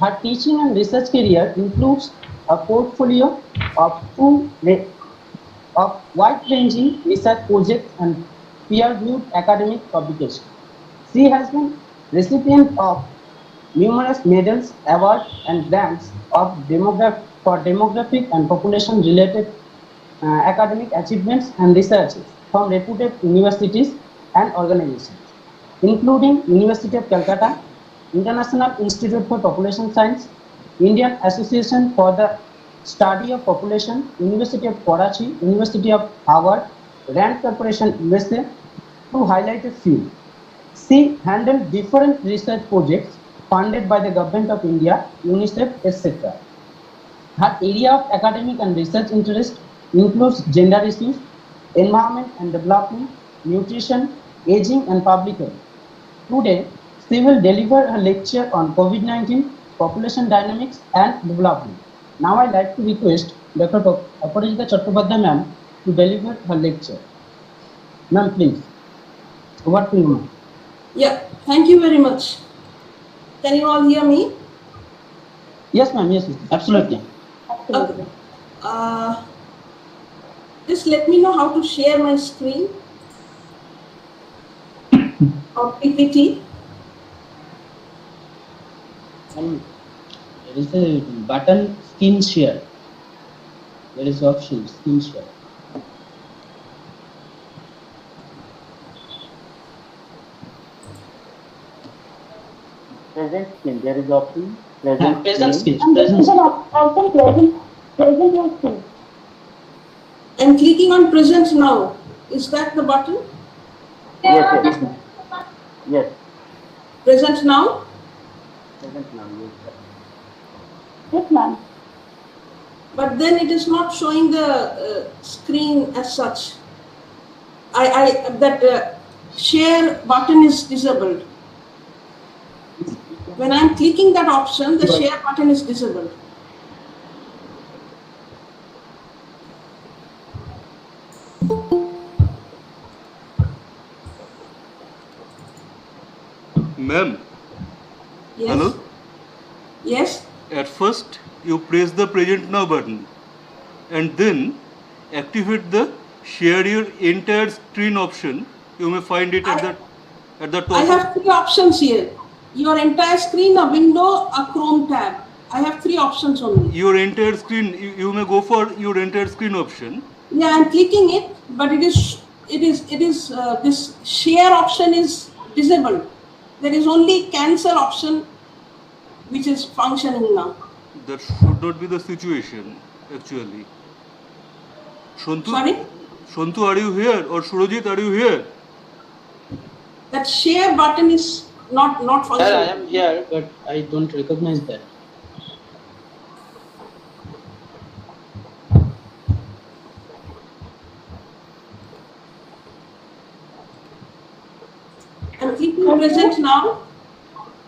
Her teaching and research career includes a portfolio of wide-ranging research projects and peer-reviewed academic publications. She has been recipient of numerous medals, awards, and grants of demographic and population-related academic achievements and researches from reputed universities and organizations, including University of Calcutta, International Institute for Population Science, Indian Association for the Study of Population, University of Karachi, University of Harvard, Rand Corporation USA, to highlight a few. She handled different research projects funded by the Government of India, UNICEF, etc. Her area of academic and research interest includes gender issues, environment and development, nutrition, aging, and public health. Today, she will deliver a lecture on COVID-19, population dynamics, and development. Now, I'd like to request Dr. Aparajita Chattopadhyay ma'am to deliver her lecture. Ma'am, please. Over to you, ma'am. Yeah, thank you very much. Can you all hear me? Yes, ma'am. Yes, absolutely. Absolutely. Just let me know how to share my screen or PPT. There is a button, screen share. There is option, screen share. Present screen, there is option. Present Present screen. screen. And there is an option present your screen. I'm clicking on present now. Is that the button? Yes, yes. Yes. Present now? Present now, yes, sir. Yes, ma'am. But then it is not showing the screen as such. That share button is disabled. When I'm clicking that option, the share button is disabled. Ma'am, Yes. hello? Yes. At first, you press the present now button and then activate the share your entire screen option. You may find it at the top. I have three options here. Your entire screen, a window, a Chrome tab. I have three options only. Your entire screen, you may go for your entire screen option. Yeah, I'm clicking it, but this share option is disabled. There is only cancel option which is functioning now. That should not be the situation, actually. Sorry? Shantu, are you here? Or Surajit, are you here? That share button is not functioning. Sir, I am here, but I don't recognize that. I'm clicking present now.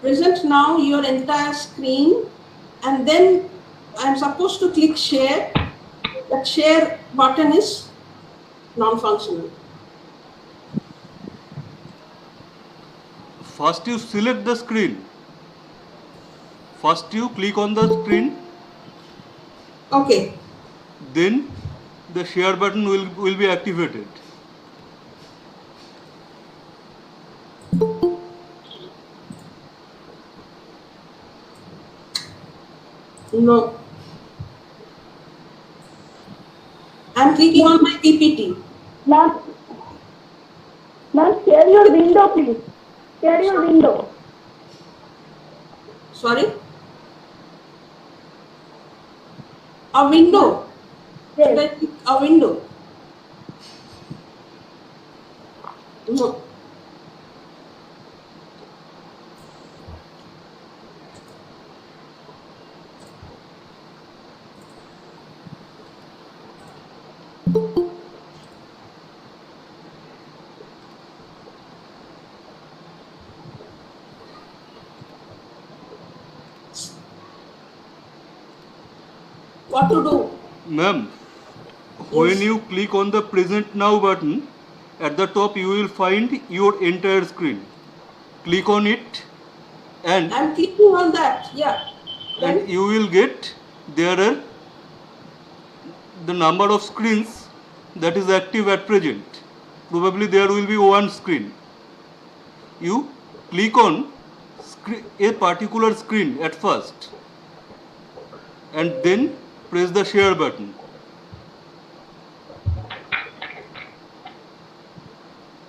Present now your entire screen, and then I'm supposed to click share. That share button is non-functional. First you select the screen. First you click on the screen. Okay. Then the share button will be activated. No. I'm clicking on my PPT. Ma'am, share your window, please. Share your window. Sorry? A window. Yes. A window. No. What to do? Ma'am, when Yes. you click on the present now button, at the top you will find your entire screen. Click on it and I'm clicking on that. Yeah. and you will get there are the number of screens that is active at present. Probably there will be one screen. You click on a particular screen at first and then press the share button.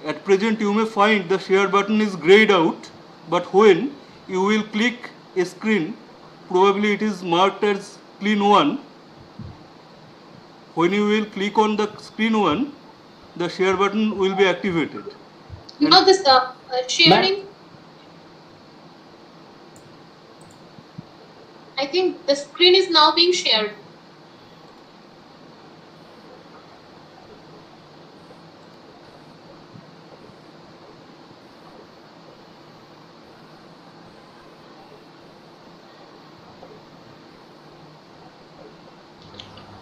At present you may find the share button is grayed out, but when you will click a screen, probably it is marked as screen 1. When you will click on the screen 1, the share button will be activated. Now this sharing, I think the screen is now being shared.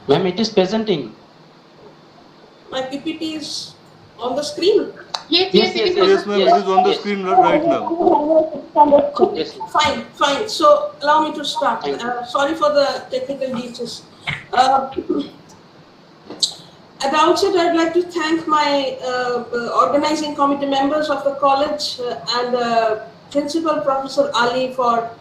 Ma'am, it is presenting. My PPT is on the screen. Yes, Yes, it is yes, on Yes, the ma'am, screen. it is on the screen right now. Yes. Fine. So allow me to start. Thank you. Sorry for the technical glitches. At the outset, I'd like to thank my organizing committee members of the college and Principal Professor Ali for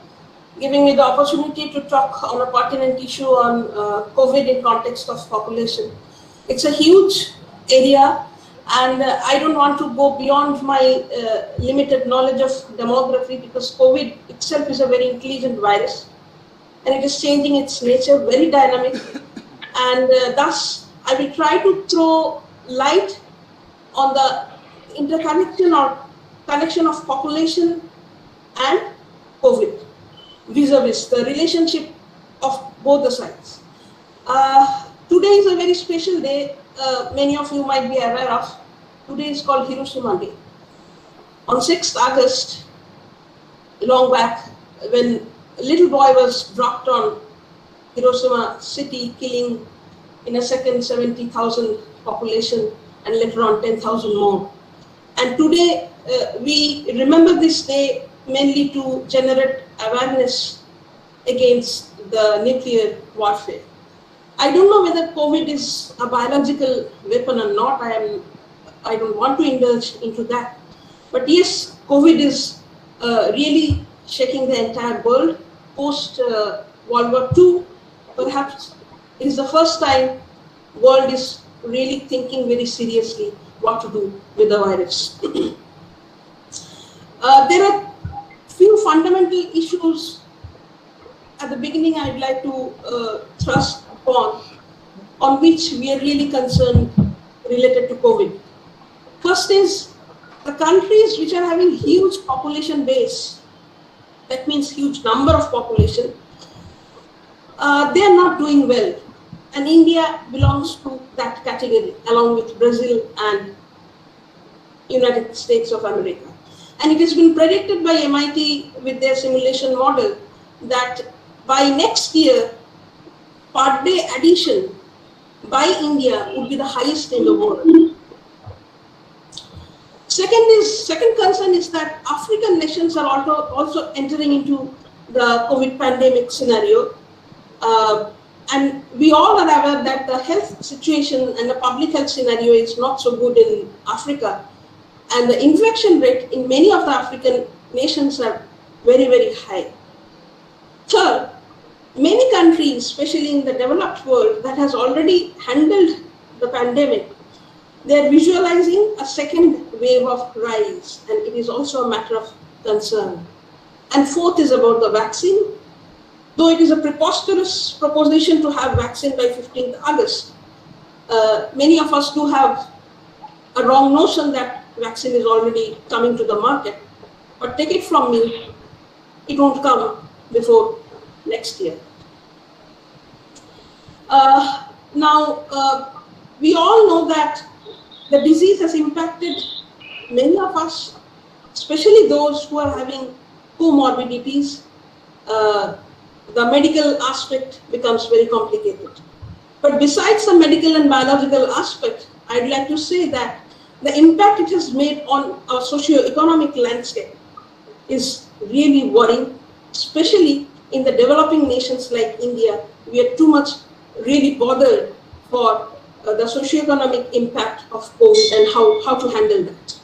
giving me the opportunity to talk on a pertinent issue on COVID in context of population. It's a huge area, and I don't want to go beyond my limited knowledge of demography, because COVID itself is a very intelligent virus and it is changing its nature, very dynamic, and thus I will try to throw light on the interconnection or connection of population and COVID, vis-a-vis the relationship of both the sides. Today is a very special day. Many of you might be aware of. Today is called Hiroshima Day. On 6th August, long back, when a little boy was dropped on Hiroshima city, killing in a second 70,000 population and later on 10,000 more. And today we remember this day mainly to generate awareness against the nuclear warfare. I don't know whether COVID is a biological weapon or not. I don't want to indulge into that. But yes, COVID is really shaking the entire world. Post World War II, perhaps it is the first time world is really thinking very seriously what to do with the virus. There are few fundamental issues at the beginning I'd like to thrust upon, on which we are really concerned related to COVID. First is the countries which are having huge population base, that means huge number of population, they are not doing well. And India belongs to that category along with Brazil and United States of America. And it has been predicted by MIT with their simulation model that by next year, per day addition by India would be the highest in the world. Second concern is that African nations are also entering into the COVID pandemic scenario. And we all are aware that the health situation and the public health scenario is not so good in Africa. And the infection rate in many of the African nations are very, very high. Third, many countries, especially in the developed world, that has already handled the pandemic, they are visualizing a second wave of rise, and it is also a matter of concern. And fourth is about the vaccine. Though it is a preposterous proposition to have vaccine by 15th August, many of us do have a wrong notion that vaccine is already coming to the market. But take it from me, it won't come before next year. Now, we all know that the disease has impacted many of us, especially those who are having comorbidities. The medical aspect becomes very complicated. But besides the medical and biological aspect, I'd like to say that the impact it has made on our socio-economic landscape is really worrying, especially in the developing nations like India. We are too much really bothered for the socio-economic impact of COVID and how to handle that.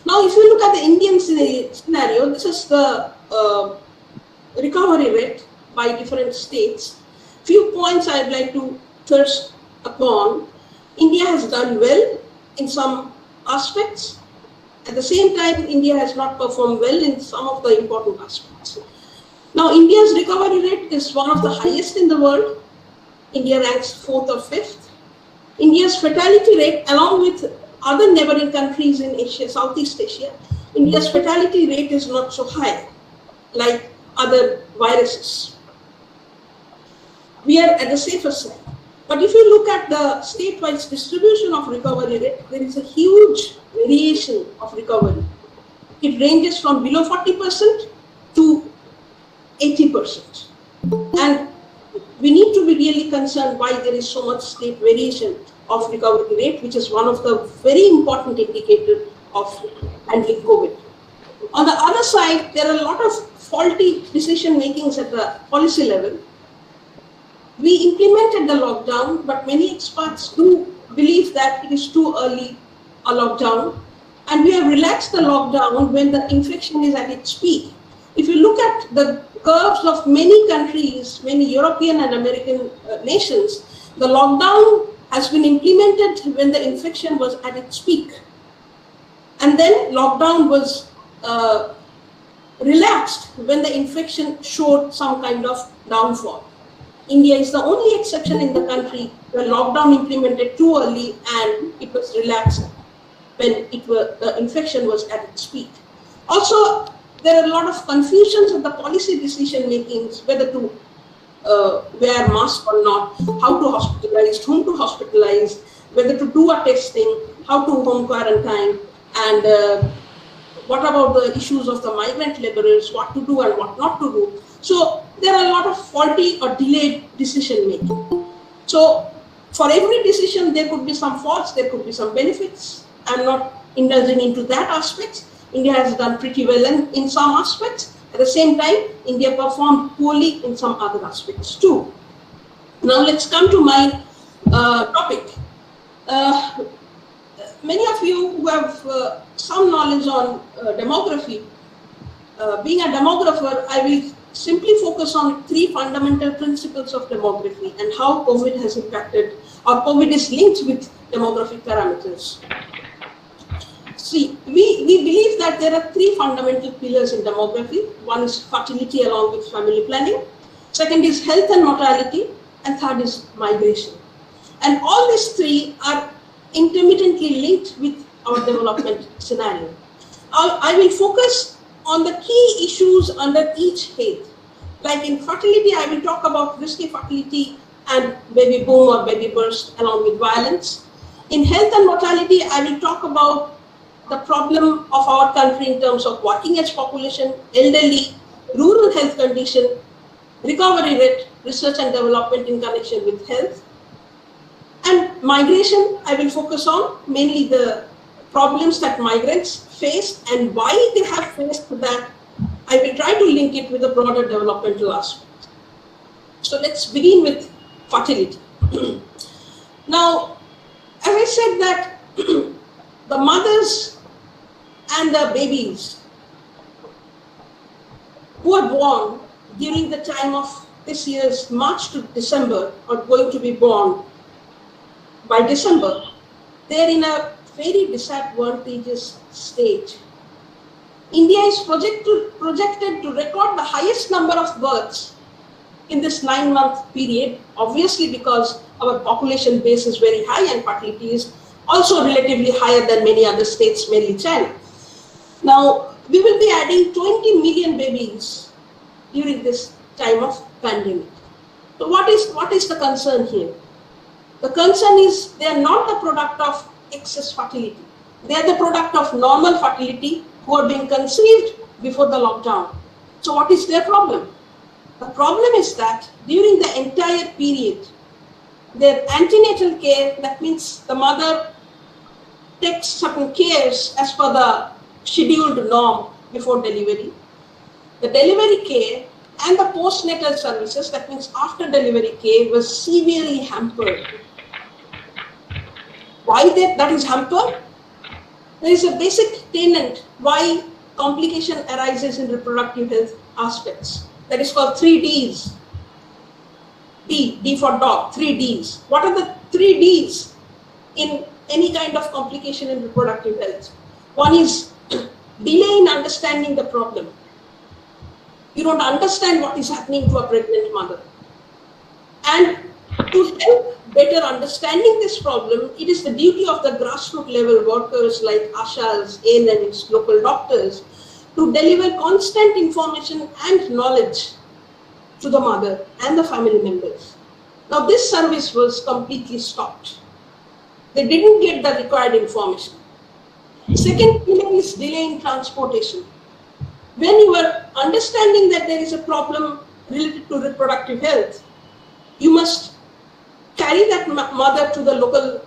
Now, if you look at the Indian scenario, this is the recovery rate by different states. Few points I'd like to thirst upon. India has done well in some aspects. At the same time, India has not performed well in some of the important aspects. Now, India's recovery rate is one of the highest in the world. India ranks 4th or 5th. India's fatality rate, along with other neighboring countries in Asia, Southeast Asia, India's fatality rate is not so high like other viruses. We are at the safer side. But if you look at the state-wise distribution of recovery rate, there is a huge variation of recovery. It ranges from below 40% to 80%. And we need to be really concerned why there is so much state variation of recovery rate, which is one of the very important indicators of handling COVID. On the other side, there are a lot of faulty decision makings at the policy level. We implemented the lockdown, but many experts do believe that it is too early a lockdown, and we have relaxed the lockdown when the infection is at its peak. If you look at the curves of many countries, many European and American nations, the lockdown has been implemented when the infection was at its peak. And then lockdown was relaxed when the infection showed some kind of downfall. India is the only exception in the country where lockdown implemented too early and it was relaxed when the infection was at its peak. Also, there are a lot of confusions in the policy decision makings, whether to wear mask or not, how to hospitalize, whom to hospitalize, whether to do a testing, how to home quarantine, and what about the issues of the migrant laborers, what to do and what not to do. So there are a lot of faulty or delayed decision making. So for every decision, there could be some faults, there could be some benefits. I'm not indulging into that aspect. India has done pretty well in some aspects. At the same time, India performed poorly in some other aspects too. Now let's come to my topic. Many of you who have some knowledge on demography, being a demographer, I will simply focus on three fundamental principles of demography and how COVID has impacted, or COVID is linked with demographic parameters. See, we believe that there are three fundamental pillars in demography. One is fertility along with family planning. Second is health and mortality. And third is migration. And all these three are intermittently linked with our development scenario. I will focus on the key issues under each head. Like in fertility, I will talk about risky fertility and baby boom or baby burst along with violence. In health and mortality, I will talk about the problem of our country in terms of working age population, elderly, rural health condition, recovery rate, research and development in connection with health. And migration, I will focus on mainly the problems that migrants face and why they have faced that. I will try to link it with the broader developmental aspect. So let's begin with fertility. Now, as I said that the mothers and the babies who are born during the time of this year's March to December are going to be born by December, they are in a very disadvantageous stage. India is projected to record the highest number of births in this 9-month period, obviously because our population base is very high and fertility is also relatively higher than many other states, mainly China. Now, we will be adding 20 million babies during this time of pandemic. So what is the concern here? The concern is they are not the product of excess fertility. They are the product of normal fertility who are being conceived before the lockdown. So what is their problem? The problem is that during the entire period, their antenatal care, that means the mother takes certain cares as per the scheduled norm before delivery. The delivery care and the postnatal services, that means after delivery care, was severely hampered. Why that is hampered? There is a basic tenet why complication arises in reproductive health aspects. That is called 3Ds. D for dog, 3Ds. What are the 3Ds in any kind of complication in reproductive health? One is delay in understanding the problem. You don't understand what is happening to a pregnant mother. And to help better understanding this problem, it is the duty of the grassroots level workers like ASHAs, ANMs, local doctors to deliver constant information and knowledge to the mother and the family members. Now this service was completely stopped. They didn't get the required information. Second thing is delay in transportation. When you are understanding that there is a problem related to reproductive health, you must carry that mother to the local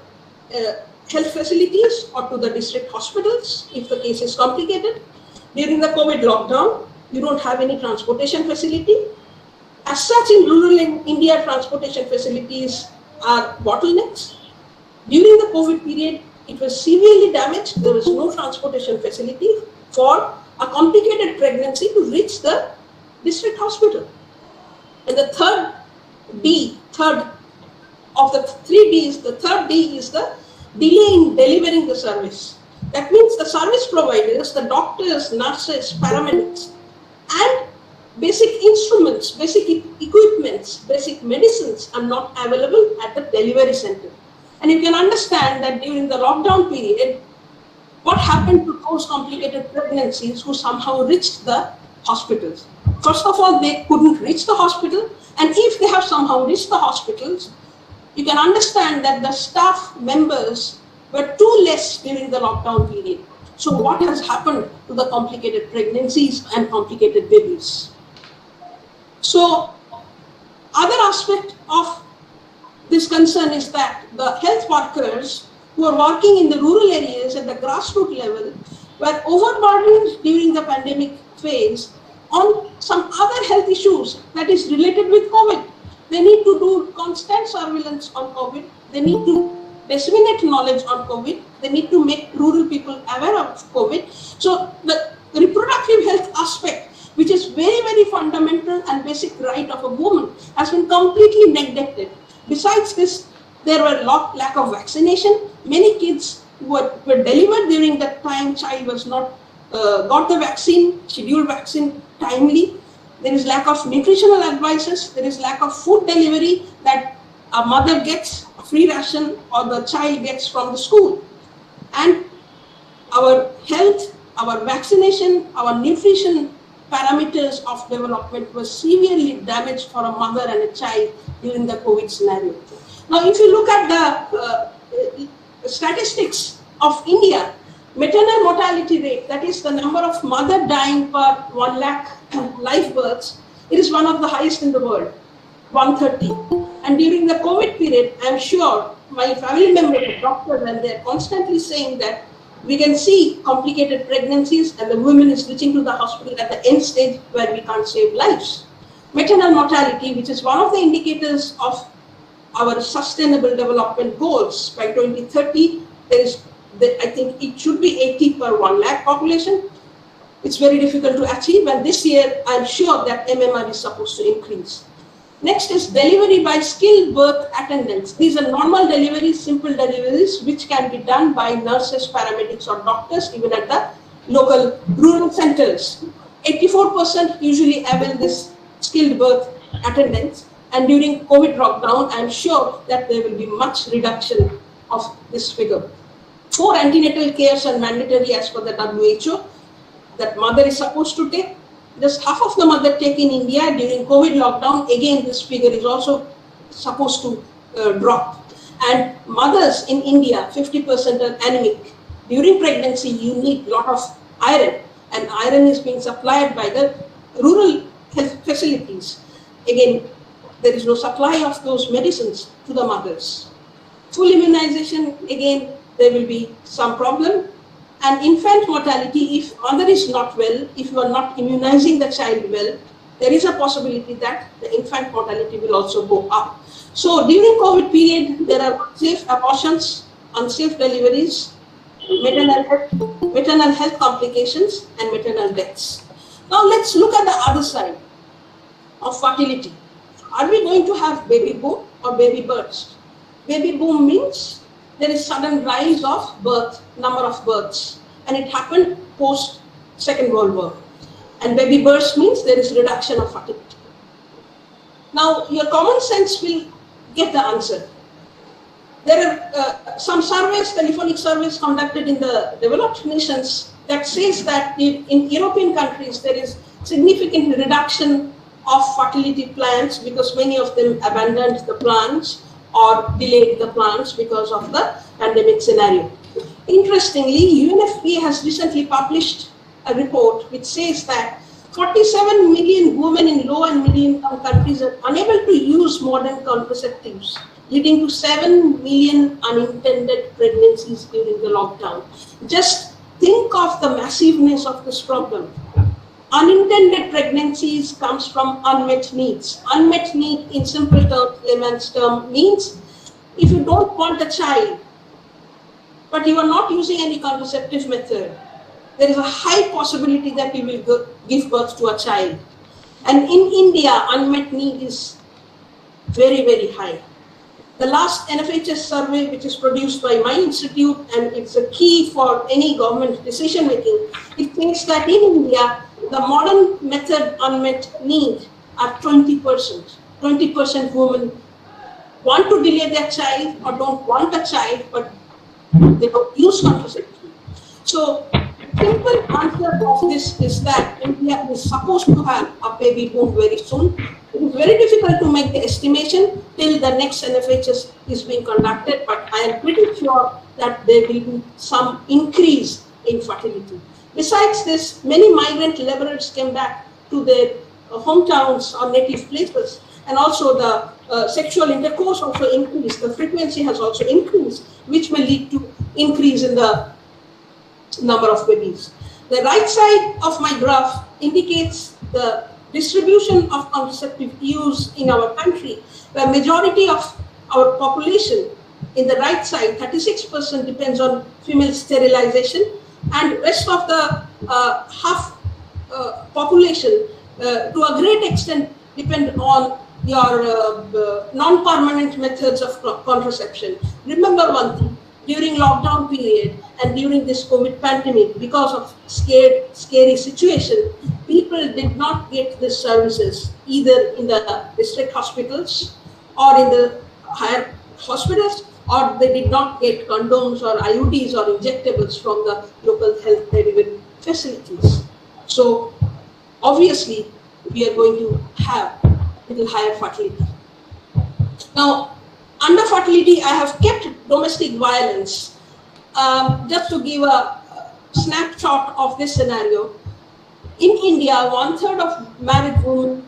health facilities or to the district hospitals if the case is complicated. During the COVID lockdown, you don't have any transportation facility. As such, in rural India, transportation facilities are bottlenecks. During the COVID period, it was severely damaged. There was no transportation facility for a complicated pregnancy to reach the district hospital. And the third of the 3Ds, the third D is the delay in delivering the service. That means the service providers, the doctors, nurses, paramedics, and basic instruments, basic equipments, basic medicines are not available at the delivery center. And you can understand that during the lockdown period, What happened to those complicated pregnancies who somehow reached the hospitals? First of all, they couldn't reach the hospital, and if they have somehow reached the hospitals, you can understand that the staff members were too less during the lockdown period. So what has happened to the complicated pregnancies and complicated babies? So other aspect of this concern is that the health workers who are working in the rural areas at the grassroots level were overburdened during the pandemic phase on some other health issues that is related with COVID. They need to do constant surveillance on COVID. They need to disseminate knowledge on COVID. They need to make rural people aware of COVID. So the reproductive health aspect, which is very, very fundamental and basic right of a woman, has been completely neglected. Besides this, there were lack of vaccination. Many kids were delivered during that time. Child was not got the vaccine, scheduled vaccine timely. There is lack of nutritional advices. There is lack of food delivery that a mother gets a free ration or the child gets from the school. And our health, our vaccination, our nutrition parameters of development were severely damaged for a mother and a child during the COVID scenario. Now, if you look at the statistics of India, maternal mortality rate, that is the number of mother dying per 1 lakh live births, it is one of the highest in the world, 130. And during the COVID period, I am sure my family members are doctors and they are constantly saying that we can see complicated pregnancies and the woman is reaching to the hospital at the end stage where we can't save lives. Maternal mortality, which is one of the indicators of our sustainable development goals by 2030, I think it should be 80 per 1 lakh population. It's very difficult to achieve, and this year I'm sure that MMR is supposed to increase. Next is delivery by skilled birth attendants. These are normal deliveries, simple deliveries, which can be done by nurses, paramedics, or doctors, even at the local rural centers. 84% usually avail this skilled birth attendants, and during COVID lockdown, I'm sure that there will be much reduction of this figure. 4 antenatal cares are mandatory as per the WHO that mother is supposed to take. Just half of the mother take in India during COVID lockdown. Again, this figure is also supposed to drop. And mothers in India, 50% are anemic. During pregnancy, you need a lot of iron, and iron is being supplied by the rural health facilities. Again, there is no supply of those medicines to the mothers. Full immunization, again, there will be some problem. And infant mortality, if mother is not well, if you are not immunizing the child well, there is a possibility that the infant mortality will also go up. So during COVID period, there are unsafe abortions, unsafe deliveries, maternal health complications, and maternal deaths. Now let's look at the other side of fertility. Are we going to have baby boom or baby burst? Baby boom means there is sudden rise of number of births, and it happened post Second World War. And baby burst means there is reduction of fertility. Now your common sense will get the answer. There are some surveys, telephonic surveys conducted in the developed nations that says that in European countries there is significant reduction of fertility plans because many of them abandoned the plans or delayed the plans because of the pandemic scenario. Interestingly, UNFPA has recently published a report which says that 47 million women in low and middle income countries are unable to use modern contraceptives, leading to 7 million unintended pregnancies during the lockdown. Just think of the massiveness of this problem. Unintended pregnancies comes from unmet needs. Unmet need in simple terms, layman's term, means if you don't want a child, but you are not using any contraceptive method, there is a high possibility that you will give birth to a child. And in India, unmet need is very, very high. The last NFHS survey, which is produced by my institute, and it's a key for any government decision making, it says that in India, the modern method unmet need are 20%. 20% women want to delay their child or don't want a child, but they don't use contraception. So, simple answer of this is that India is supposed to have a baby boom very soon. It is very difficult to make the estimation till the next NFHS is being conducted, but I am pretty sure that there will be some increase in fertility. Besides this, many migrant laborers came back to their hometowns or native places, and also the sexual intercourse also increased. The frequency has also increased, which may lead to increase in the number of babies. The right side of my graph indicates the distribution of contraceptive use in our country, where majority of our population in the right side, 36% depends on female sterilization, and rest of the half population to a great extent depend on your non-permanent methods of contraception. Remember one thing, during lockdown period and during this COVID pandemic, because of scary situation, people did not get these services either in the district hospitals or in the higher hospitals, or they did not get condoms or IUDs or injectables from the local health delivery facilities. So obviously we are going to have a little higher fertility. Now, under fertility, I have kept domestic violence just to give a snapshot of this scenario. In India, 1/3 of married women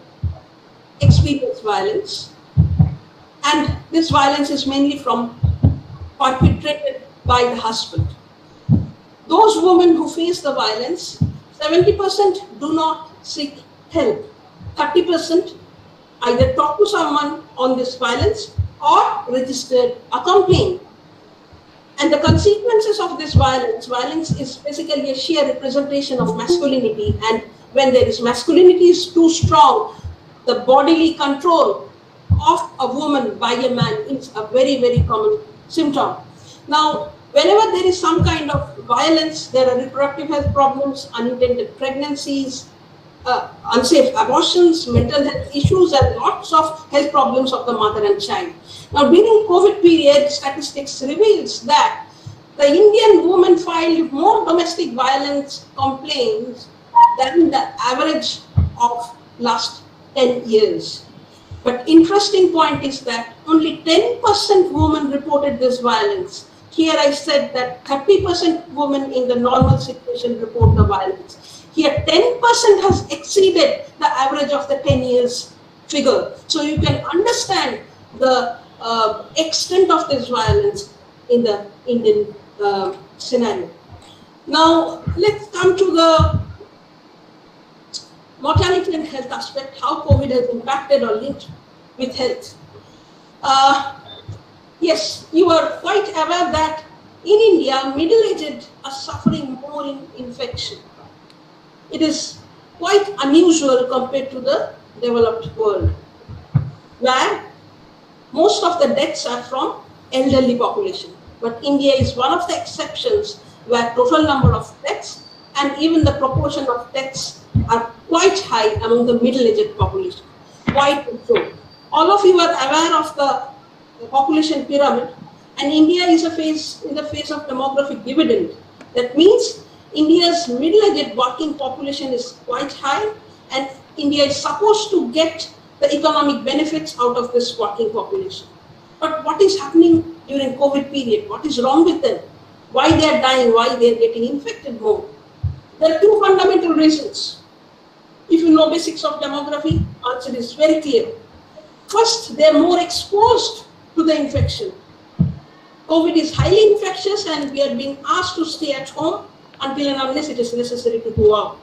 experience violence, and this violence is mainly perpetrated by the husband. Those women who face the violence, 70% do not seek help. 30% either talk to someone on this violence or register a complaint. And the consequences of this violence is basically a sheer representation of masculinity, and when there is masculinity is too strong, the bodily control of a woman by a man is a very, very common symptom. Now, whenever there is some kind of violence, there are reproductive health problems, unintended pregnancies, unsafe abortions, mental health issues, and lots of health problems of the mother and child. Now, during COVID period, statistics reveals that the Indian woman filed more domestic violence complaints than the average of last 10 years. But interesting point is that only 10% women reported this violence. Here I said that 30% women in the normal situation report the violence. Here 10% has exceeded the average of the 10 years figure. So you can understand the extent of this violence in the Indian scenario. Now let's come to the mortality and health aspect, how COVID has impacted or linked with health. Yes, you are quite aware that in India, middle-aged are suffering more in infection. It is quite unusual compared to the developed world, where most of the deaths are from elderly population. But India is one of the exceptions where total number of deaths and even the proportion of deaths are quite high among the middle-aged population. Quite so. All of you are aware of the population pyramid, and India is in the phase of demographic dividend. That means India's middle-aged working population is quite high, and India is supposed to get the economic benefits out of this working population. But what is happening during COVID period? What is wrong with them? Why they are dying? Why they are getting infected more? There are two fundamental reasons. If you know basics of demography, answer is very clear. First, they are more exposed to the infection. COVID is highly infectious, and we are being asked to stay at home until and unless it is necessary to go out.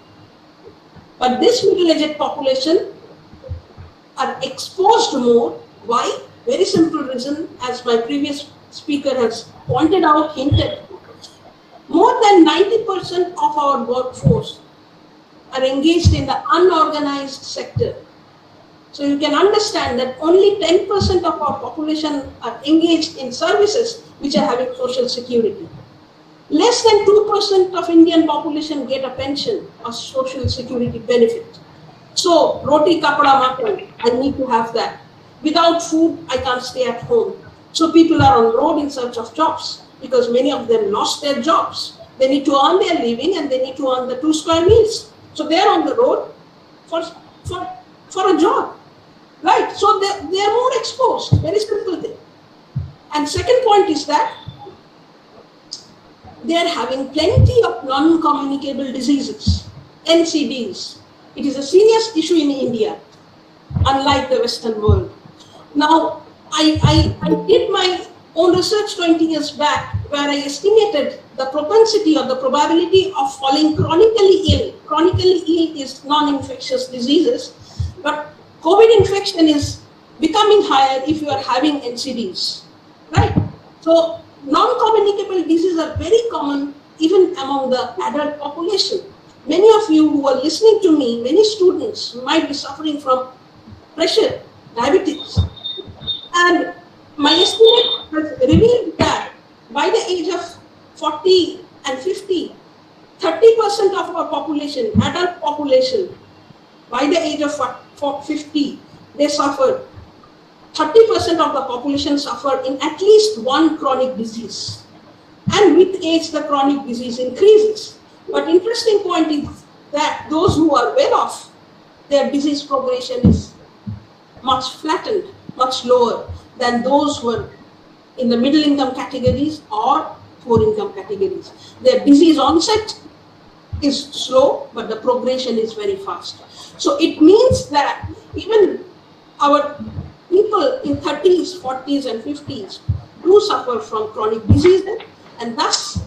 But this middle-aged population are exposed more. Why? Very simple reason, as my previous speaker has pointed out, hinted. More than 90% of our workforce are engaged in the unorganized sector. So you can understand that only 10% of our population are engaged in services which are having social security. Less than 2% of Indian population get a pension or social security benefit. So, roti kapda makan, I need to have that. Without food, I can't stay at home. So people are on the road in search of jobs because many of them lost their jobs They need to earn their living and they need to earn the 2 square meals. So they are on the road for a job, right? So they are more exposed. Very simple thing. And second point is that they are having plenty of non-communicable diseases, NCDs. It is a serious issue in India, unlike the Western world. Now, I did my own research 20 years back where I estimated the propensity or the probability of falling chronically ill. Chronically ill is non-infectious diseases, but COVID infection is becoming higher if you are having NCDs, right? So non-communicable diseases are very common even among the adult population. Many of you who are listening to me, many students might be suffering from pressure, diabetes. And my estimate has revealed that by the age of 40 and 50, 30% of our population, adult population, by the age of 50, they suffer. 30% of the population suffer in at least one chronic disease. And with age, the chronic disease increases. But interesting point is that those who are well off, their disease progression is much flattened, much lower than those who are in the middle income categories or poor income categories. Their disease onset is slow, but the progression is very fast. So it means that even our people in 30s, 40s and 50s do suffer from chronic diseases and thus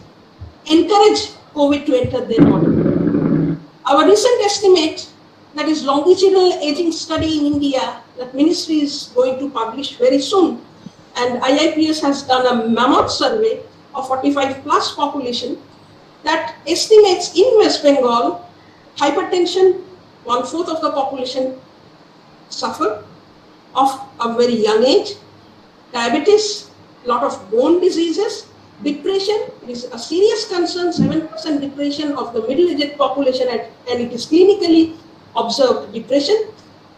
encourage COVID to enter their body. Our recent estimate, that is longitudinal aging study in India, that ministry is going to publish very soon, and IIPS has done a mammoth survey of 45 plus population that estimates in West Bengal, hypertension, 1/4 of the population suffer of a very young age, diabetes, lot of bone diseases, depression is a serious concern, 7% depression of the middle-aged population, and it is clinically observed depression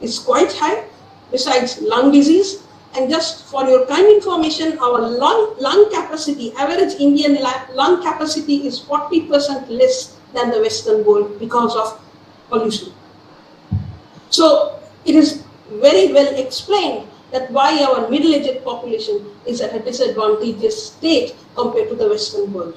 is quite high, besides lung disease. And just for your kind information, our lung capacity, average Indian lung capacity is 40% less than the Western world because of pollution. So it is very well explained that why our middle-aged population is at a disadvantageous state compared to the Western world.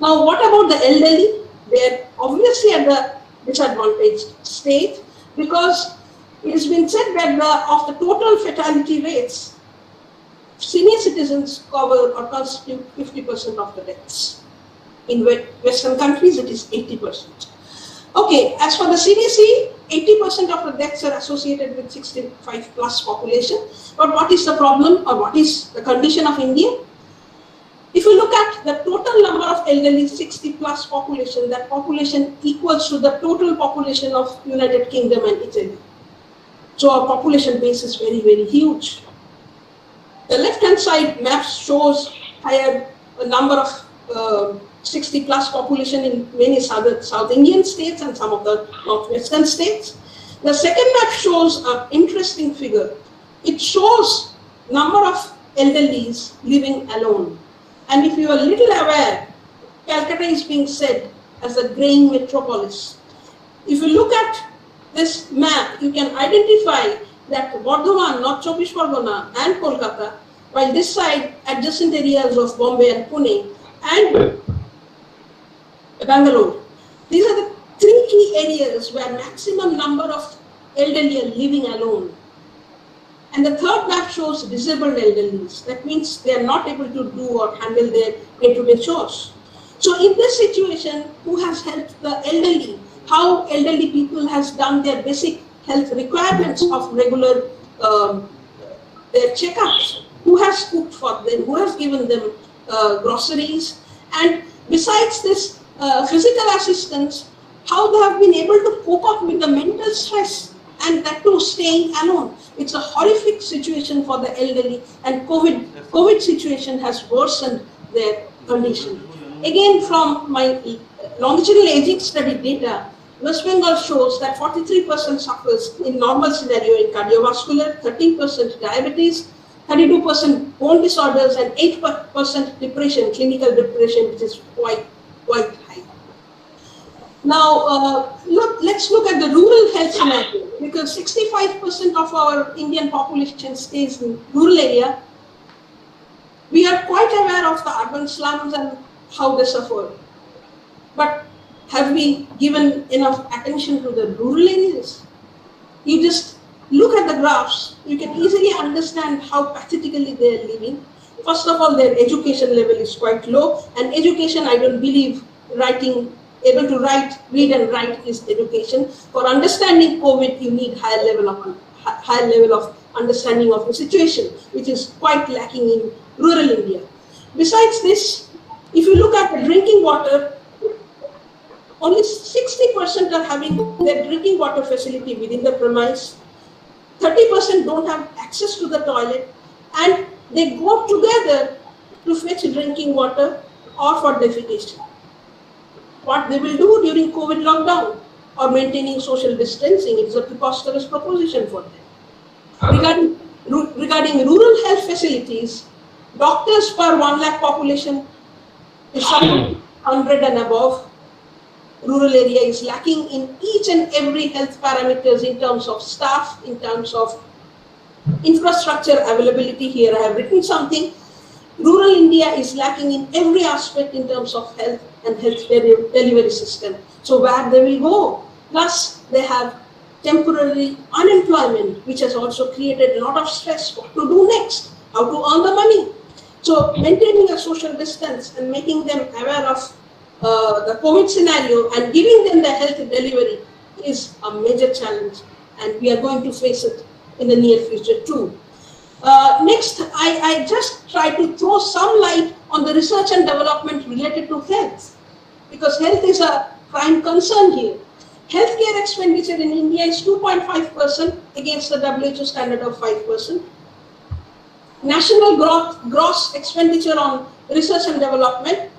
Now, what about the elderly? They are obviously at the disadvantaged state because it has been said that of the total fatality rates, senior citizens cover or constitute 50% of the deaths. In Western countries, it is 80%. Okay, as for the CDC, 80% of the deaths are associated with 65 plus population. But what is the problem or what is the condition of India? If you look at the total number of elderly 60 plus population, that population equals to the total population of United Kingdom and Italy. So our population base is very, very huge. The left-hand side map shows higher number of 60 plus population in many South Indian states and some of the northwestern states. The second map shows an interesting figure. It shows number of elderlies living alone. And if you are little aware, Calcutta is being said as a greying metropolis. If you look at this map, you can identify that Bardhaman, North Chobbish Pargona and Kolkata, while this side adjacent areas of Bombay and Pune and Bangalore. These are the three key areas where maximum number of elderly are living alone. And the third map shows disabled elderlies. That means they are not able to do or handle their day-to-day chores. So in this situation, who has helped the elderly? How elderly people has done their basic health requirements of regular their checkups? Who has cooked for them? Who has given them groceries? And besides this physical assistance, how they have been able to cope up with the mental stress and that too staying alone. It's a horrific situation for the elderly, and COVID situation has worsened their condition. Again, from my longitudinal aging study data, West Bengal shows that 43% suffers in normal scenario in cardiovascular, 13% diabetes, 32% bone disorders, and 8% depression, clinical depression, which is quite high. Now, let's look at the rural health scenario, because 65% of our Indian population stays in rural area. We are quite aware of the urban slums and how they suffer. But have we given enough attention to the rural areas? You just look at the graphs, you can easily understand how pathetically they are living. First of all, their education level is quite low, and education, I don't believe able to read and write is education. For understanding COVID, you need higher level of understanding of the situation, which is quite lacking in rural India. Besides this, if you look at the drinking water, only 60% are having their drinking water facility within the premise. 30% don't have access to the toilet, and they go together to fetch drinking water or for defecation. What they will do during COVID lockdown or maintaining social distancing, it is a preposterous proposition for them. Regarding rural health facilities, doctors per 1 lakh population is something 100 and above. Rural area is lacking in each and every health parameters in terms of staff, in terms of infrastructure availability. Here I have written something. Rural India is lacking in every aspect in terms of health and health delivery system. So where they will go? Plus they have temporary unemployment, which has also created a lot of stress. What to do next? How to earn the money? So maintaining a social distance and making them aware of the COVID scenario and giving them the health delivery is a major challenge, and we are going to face it in the near future too. Next, I just try to throw some light on the research and development related to health, because health is a prime concern here. Healthcare expenditure in India is 2.5% against the WHO standard of 5%. National gross expenditure on research and development,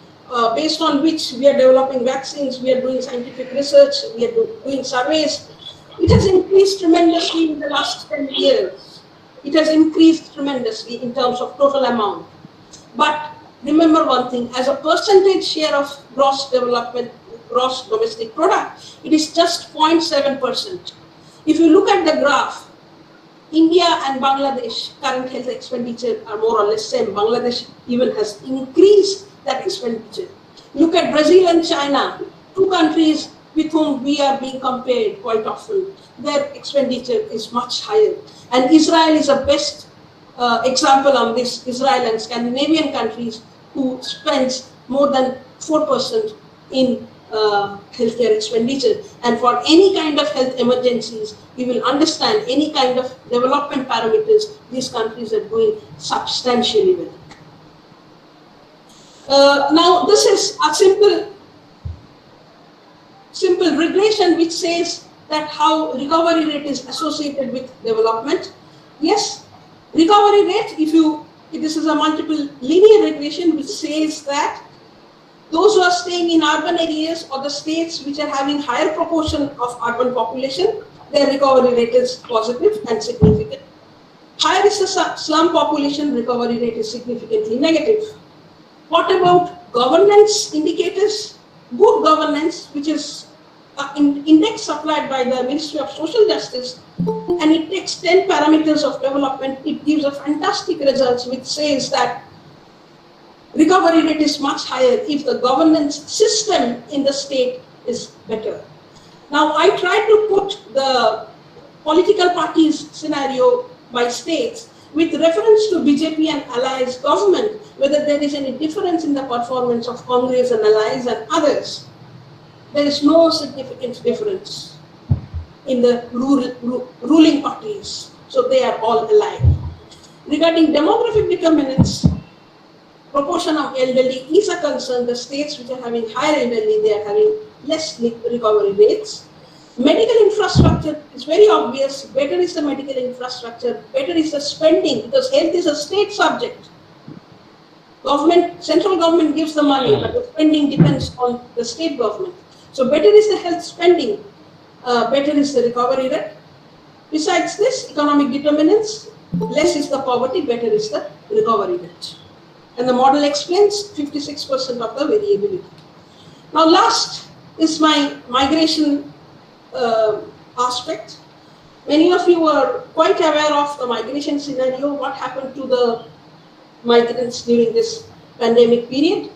based on which we are developing vaccines, we are doing scientific research, we are doing surveys, it has increased tremendously in the last 10 years. It has increased tremendously in terms of total amount. But remember one thing, as a percentage share of gross domestic product, it is just 0.7%. If you look at the graph, India and Bangladesh current health expenditure are more or less same. Bangladesh even has increased that expenditure. Look at Brazil and China, two countries with whom we are being compared quite often. Their expenditure is much higher. And Israel is a best example on this. Israel and Scandinavian countries who spends more than 4% in healthcare expenditure. And for any kind of health emergencies, we will understand any kind of development parameters, these countries are doing substantially well. Now, this is a simple regression which says that how recovery rate is associated with development. Yes, recovery rate, this is a multiple linear regression which says that those who are staying in urban areas or the states which are having higher proportion of urban population, their recovery rate is positive and significant. Higher is the slum population, recovery rate is significantly negative. What about governance indicators? Good governance, which is an index supplied by the Ministry of Social Justice, and it takes 10 parameters of development. It gives a fantastic results which says that recovery rate is much higher if the governance system in the state is better. Now, I try to put the political parties scenario by states with reference to BJP and allies government, whether there is any difference in the performance of Congress and allies and others. There is no significant difference in the ruling parties, so they are all alike. Regarding demographic determinants, proportion of elderly is a concern. The states which are having higher elderly, they are having less recovery rates. Medical infrastructure is very obvious. Better is the medical infrastructure, better is the spending, because health is a state subject. Central government gives the money, but the spending depends on the state government. So better is the health spending, better is the recovery rate. Besides this, economic determinants, less is the poverty, better is the recovery rate. And the model explains 56% of the variability. Now last, is my migration aspect. Many of you are quite aware of the migration scenario, what happened to the migrants during this pandemic period.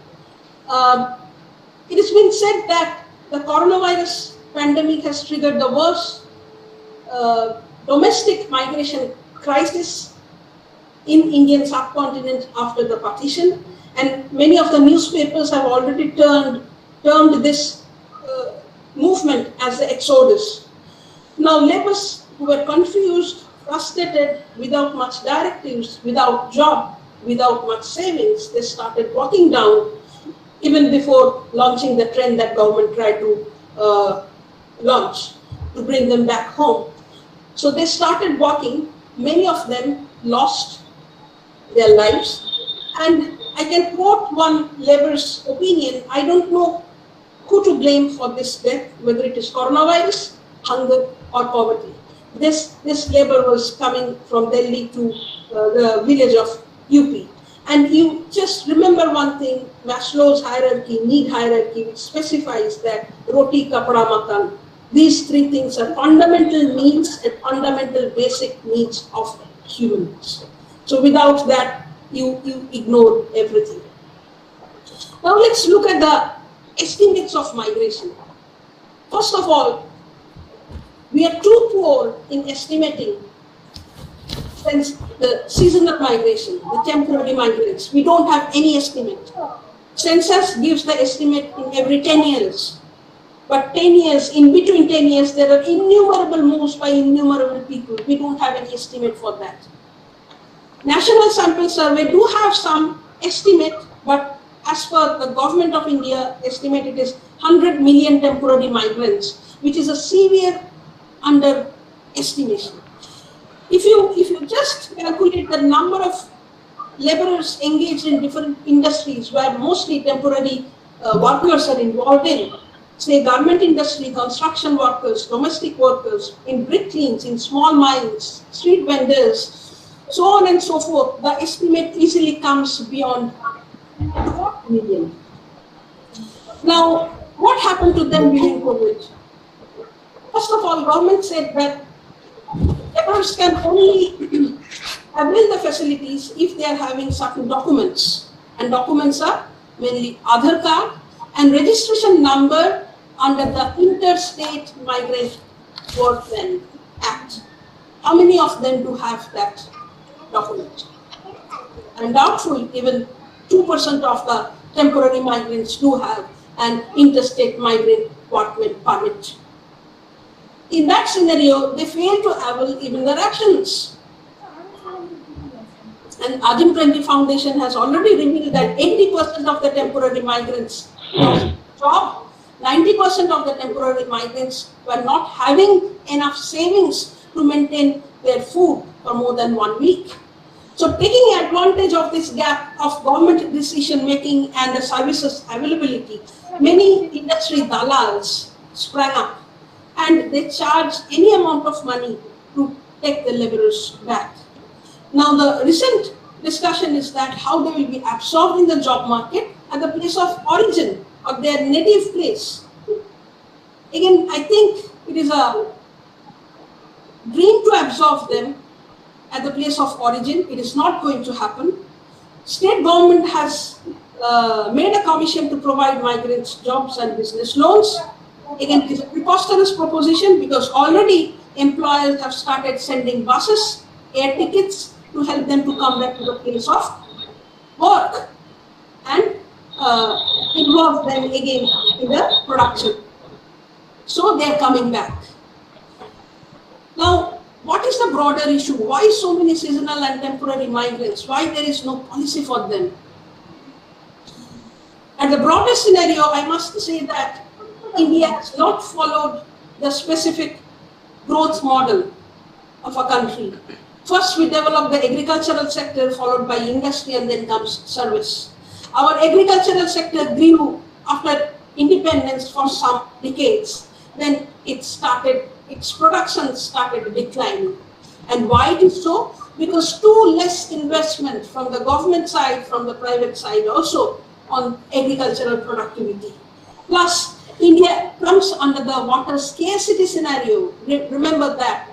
It has been said that the coronavirus pandemic has triggered the worst domestic migration crisis in Indian subcontinent after the partition, and many of the newspapers have already termed this movement as the exodus. Now laborers who were confused, frustrated, without much directives, without job, without much savings, they started walking down even before launching the trend that government tried to launch to bring them back home. So they started walking, many of them lost their lives, and I can quote one laborer's opinion: I don't know who to blame for this death, whether it is coronavirus, hunger or poverty. This labor was coming from Delhi to the village of UP. And you just remember one thing, Maslow's hierarchy, need hierarchy, which specifies that roti, kapda, makan, these three things are fundamental needs and fundamental basic needs of humans. So without that, you ignore everything. Now let's look at the estimates of migration. First of all, we are too poor in estimating since the seasonal migration, the temporary migrants. We don't have any estimate. Census gives the estimate in every 10 years. But 10 years, in between 10 years, there are innumerable moves by innumerable people. We don't have any estimate for that. National Sample Survey do have some estimate, but as per the government of India, estimate it is 100 million temporary migrants, which is a severe underestimation. If you just calculate the number of laborers engaged in different industries where mostly temporary workers are involved in, say garment industry, construction workers, domestic workers, in brick kilns, in small mines, street vendors, so on and so forth, the estimate easily comes beyond 2 million. Now, what happened to them during COVID? First of all, government said that laborers can only avail the facilities if they are having certain documents. And documents are mainly Aadhaar card and registration number under the Interstate Migrant Workmen Act. How many of them do have that document? I'm doubtful, even 2% of the temporary migrants do have an interstate migrant workman permit. In that scenario, they fail to avail even the rations. And Ajim Premji Foundation has already revealed that 80% of the temporary migrants lost job, 90% of the temporary migrants were not having enough savings to maintain their food for more than 1 week. So taking advantage of this gap of government decision making and the services availability, many industry dalals sprang up and they charge any amount of money to take the laborers back. Now the recent discussion is that how they will be absorbed in the job market at the place of origin or their native place. Again, I think it is a dream to absorb them at the place of origin. It is not going to happen. State government has made a commission to provide migrants jobs and business loans. Again, it is a preposterous proposition because already employers have started sending buses, air tickets to help them to come back to the place of work and involve them again in the production. So they are coming back. Now, what is the broader issue? Why so many seasonal and temporary migrants? Why there is no policy for them? At the broader scenario, I must say that India has not followed the specific growth model of a country. First, we develop the agricultural sector, followed by industry, and then comes service. Our agricultural sector grew after independence for some decades. Then its production started declining. And why it is so? Because too less investment from the government side, from the private side also on agricultural productivity. Plus, India comes under the water scarcity scenario. Remember that.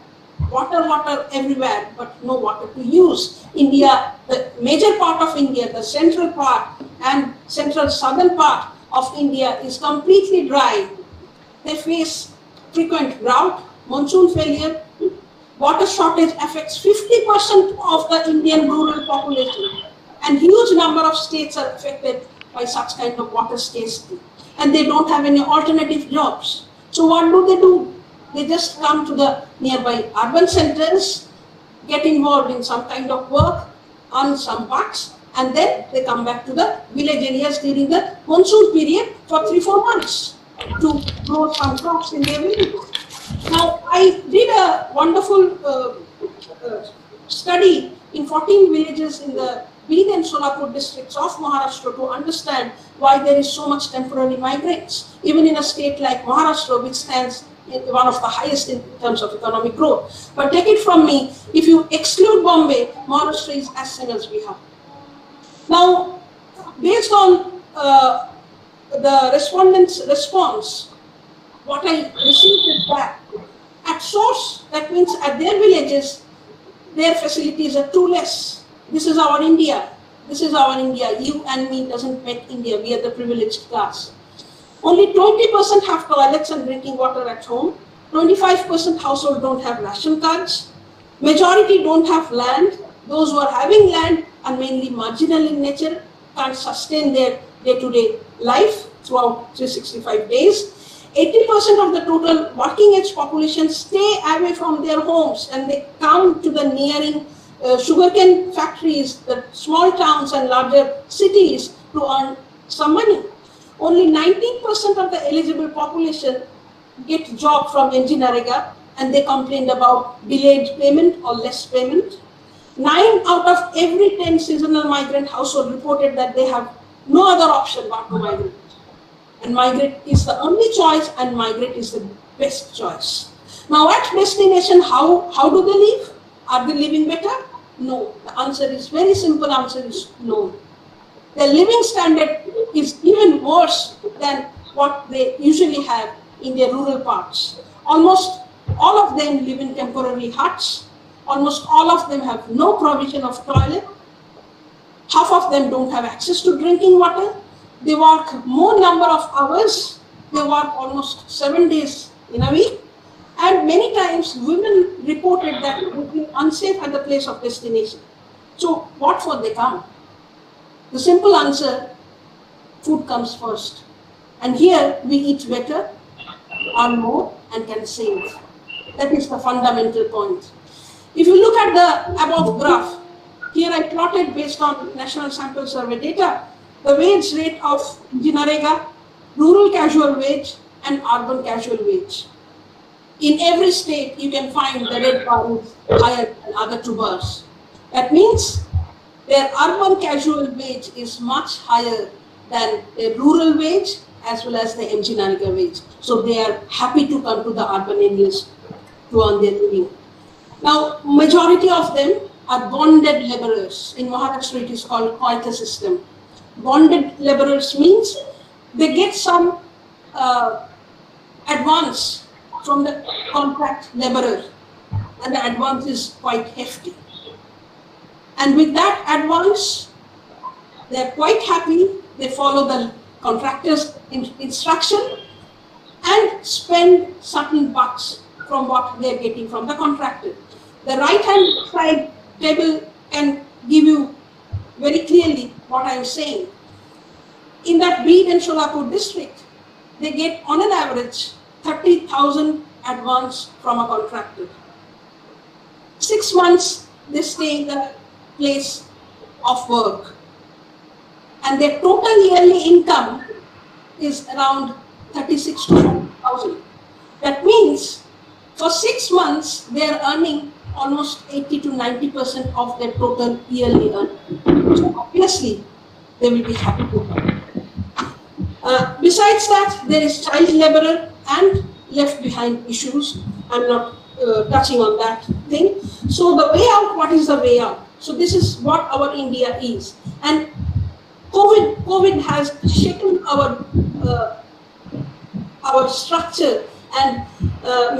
Water everywhere, but no water to use. India, the major part of India, the central part and central southern part of India is completely dry. They face frequent drought, monsoon failure. Water shortage affects 50% of the Indian rural population, and huge number of states are affected by such kind of water scarcity. And they don't have any alternative jobs. So what do? They just come to the nearby urban centers, get involved in some kind of work, earn some bucks, and then they come back to the village areas during the monsoon period for 3-4 months to grow some crops in their village. Now, I did a wonderful study in 14 villages in the Bid and Solapur districts of Maharashtra to understand why there is so much temporary migrants, even in a state like Maharashtra, which stands one of the highest in terms of economic growth. But take it from me, if you exclude Bombay, Maharashtra is as same as Bihar. Now, based on the respondents' response, what I received is that at source, that means at their villages, their facilities are too less. This is our India. This is our India. You and me doesn't make India. We are the privileged class. Only 20% have toilets and drinking water at home. 25% household don't have ration cards. Majority don't have land. Those who are having land are mainly marginal in nature, can't sustain their day-to-day life throughout 365 days. 80% of the total working age population stay away from their homes and they come to the nearing sugarcane factories, the small towns and larger cities to earn some money. Only 19% of the eligible population get job from NGNREGA and they complained about delayed payment or less payment. 9 out of every 10 seasonal migrant household reported that they have no other option but to migrate. And migrate is the only choice and migrate is the best choice. Now at destination, how do they live? Are they living better? No. The answer is very simple, answer is no. Their living standard is even worse than what they usually have in their rural parts. Almost all of them live in temporary huts. Almost all of them have no provision of toilet. Half of them don't have access to drinking water. They work more number of hours. They work almost 7 days in a week. And many times women reported that they feel unsafe at the place of destination. So what for they come? The simple answer, food comes first. And here we eat better, earn more and can save. That is the fundamental point. If you look at the above graph, here I plotted based on National Sample Survey data, the wage rate of NGNREGA, rural casual wage and urban casual wage. In every state, you can find the red bar is higher than other 2 bars. That means their urban casual wage is much higher than their rural wage as well as the NGNREGA wage. So they are happy to come to the urban areas to earn their living. Now, majority of them are bonded laborers. In Maharashtra, it is called IQAC system. Bonded laborers means they get some advance from the contract laborer, and the advance is quite hefty. And with that advance, they are quite happy. They follow the contractor's instruction and spend certain bucks from what they are getting from the contractor. The right-hand side table can give you very clearly what I am saying. In that Bid and Solapur district, they get on an average 30,000 advance from a contractor. 6 months they stay in the place of work. And their total yearly income is around 36 to 40,000. That means for 6 months they are earning almost 80 to 90% of their total yearly earning. So obviously they will be happy to come. Besides that, there is child laborer and left behind issues. I'm not touching on that thing. So the way out, what is the way out? So this is what our India is. And COVID has shaken our structure and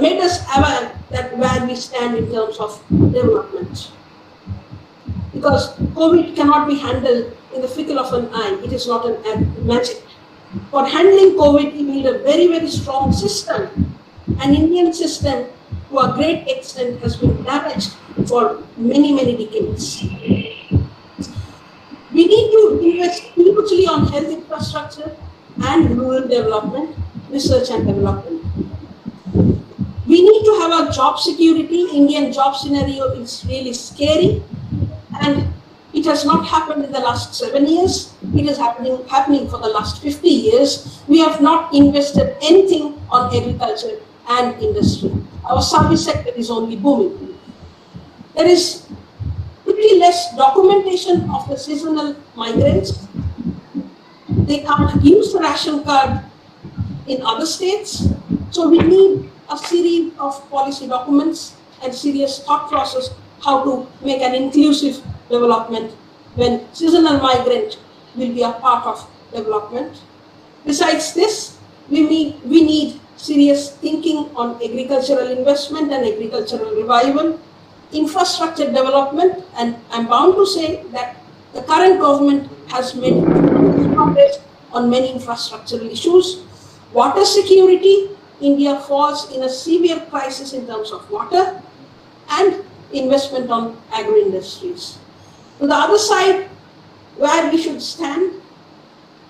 made us aware that where we stand in terms of development. Because COVID cannot be handled in the flicker of an eye. It is not a magic. For handling COVID, you need a very, very strong system. An Indian system, to a great extent, has been damaged for many, many decades. We need to invest hugely on health infrastructure and rural development, research and development. We need to have a job security. Indian job scenario is really scary, and it has not happened in the last 7 years. It is happening for the last 50 years. We have not invested anything on agriculture and industry. Our service sector is only booming. There is pretty less documentation of the seasonal migrants. They can't use the ration card in other states. So we need a series of policy documents and serious thought process how to make an inclusive development when seasonal migrant will be a part of development. Besides this, we need serious thinking on agricultural investment and agricultural revival, infrastructure development, and I'm bound to say that the current government has made progress on many infrastructural issues. Water security, India falls in a severe crisis in terms of water, and investment on agro-industries. To the other side, where we should stand,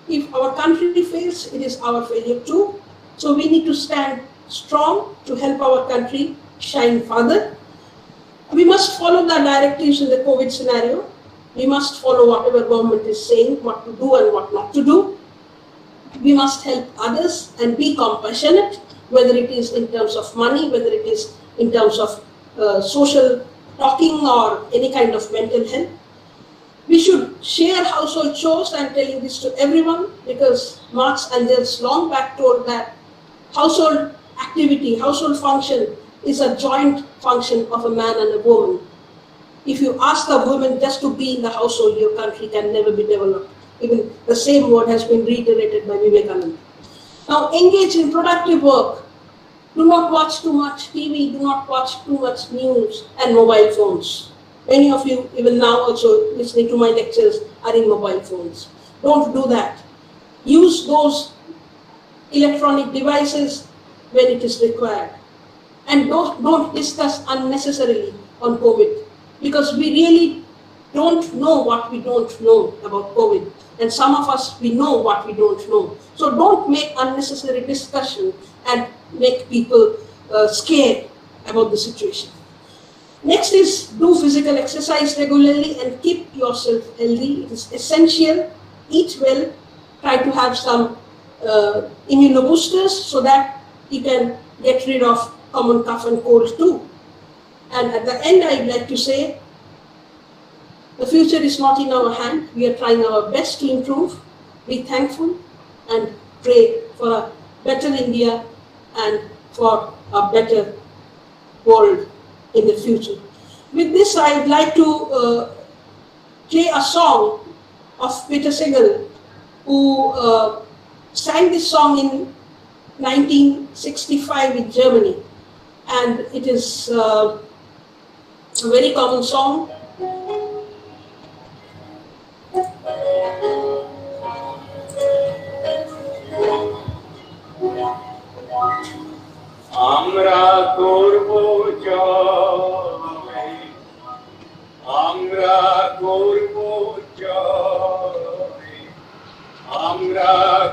if our country fails, it is our failure too. So we need to stand strong to help our country shine further. We must follow the directives in the COVID scenario. We must follow whatever government is saying, what to do and what not to do. We must help others and be compassionate, whether it is in terms of money, whether it is in terms of social talking or any kind of mental health. We should share household chores. I'm telling this to everyone because Marx and Engels long back told that household activity, household function is a joint function of a man and a woman. If you ask a woman just to be in the household, your country can never be developed. Even the same word has been reiterated by Vivekananda. Now engage in productive work. Do not watch too much TV, do not watch too much news and mobile phones. Many of you, even now also listening to my lectures, are in mobile phones. Don't do that. Use those electronic devices when it is required. And don't discuss unnecessarily on COVID, because we really don't know what we don't know about COVID. And some of us, we know what we don't know. So don't make unnecessary discussion and make people scared about the situation. Next is do physical exercise regularly and keep yourself healthy. It is essential. Eat well. Try to have some immunoboosters so that you can get rid of common cough and cold too. And at the end, I'd like to say, the future is not in our hand. We are trying our best to improve. Be thankful and pray for a better India and for a better world in the future. With this, I'd like to play a song of Peter Segal, who sang this song in 1965 in Germany. And it is a very common song. আমরা করব জয়, আমরা করব জয়, আমরা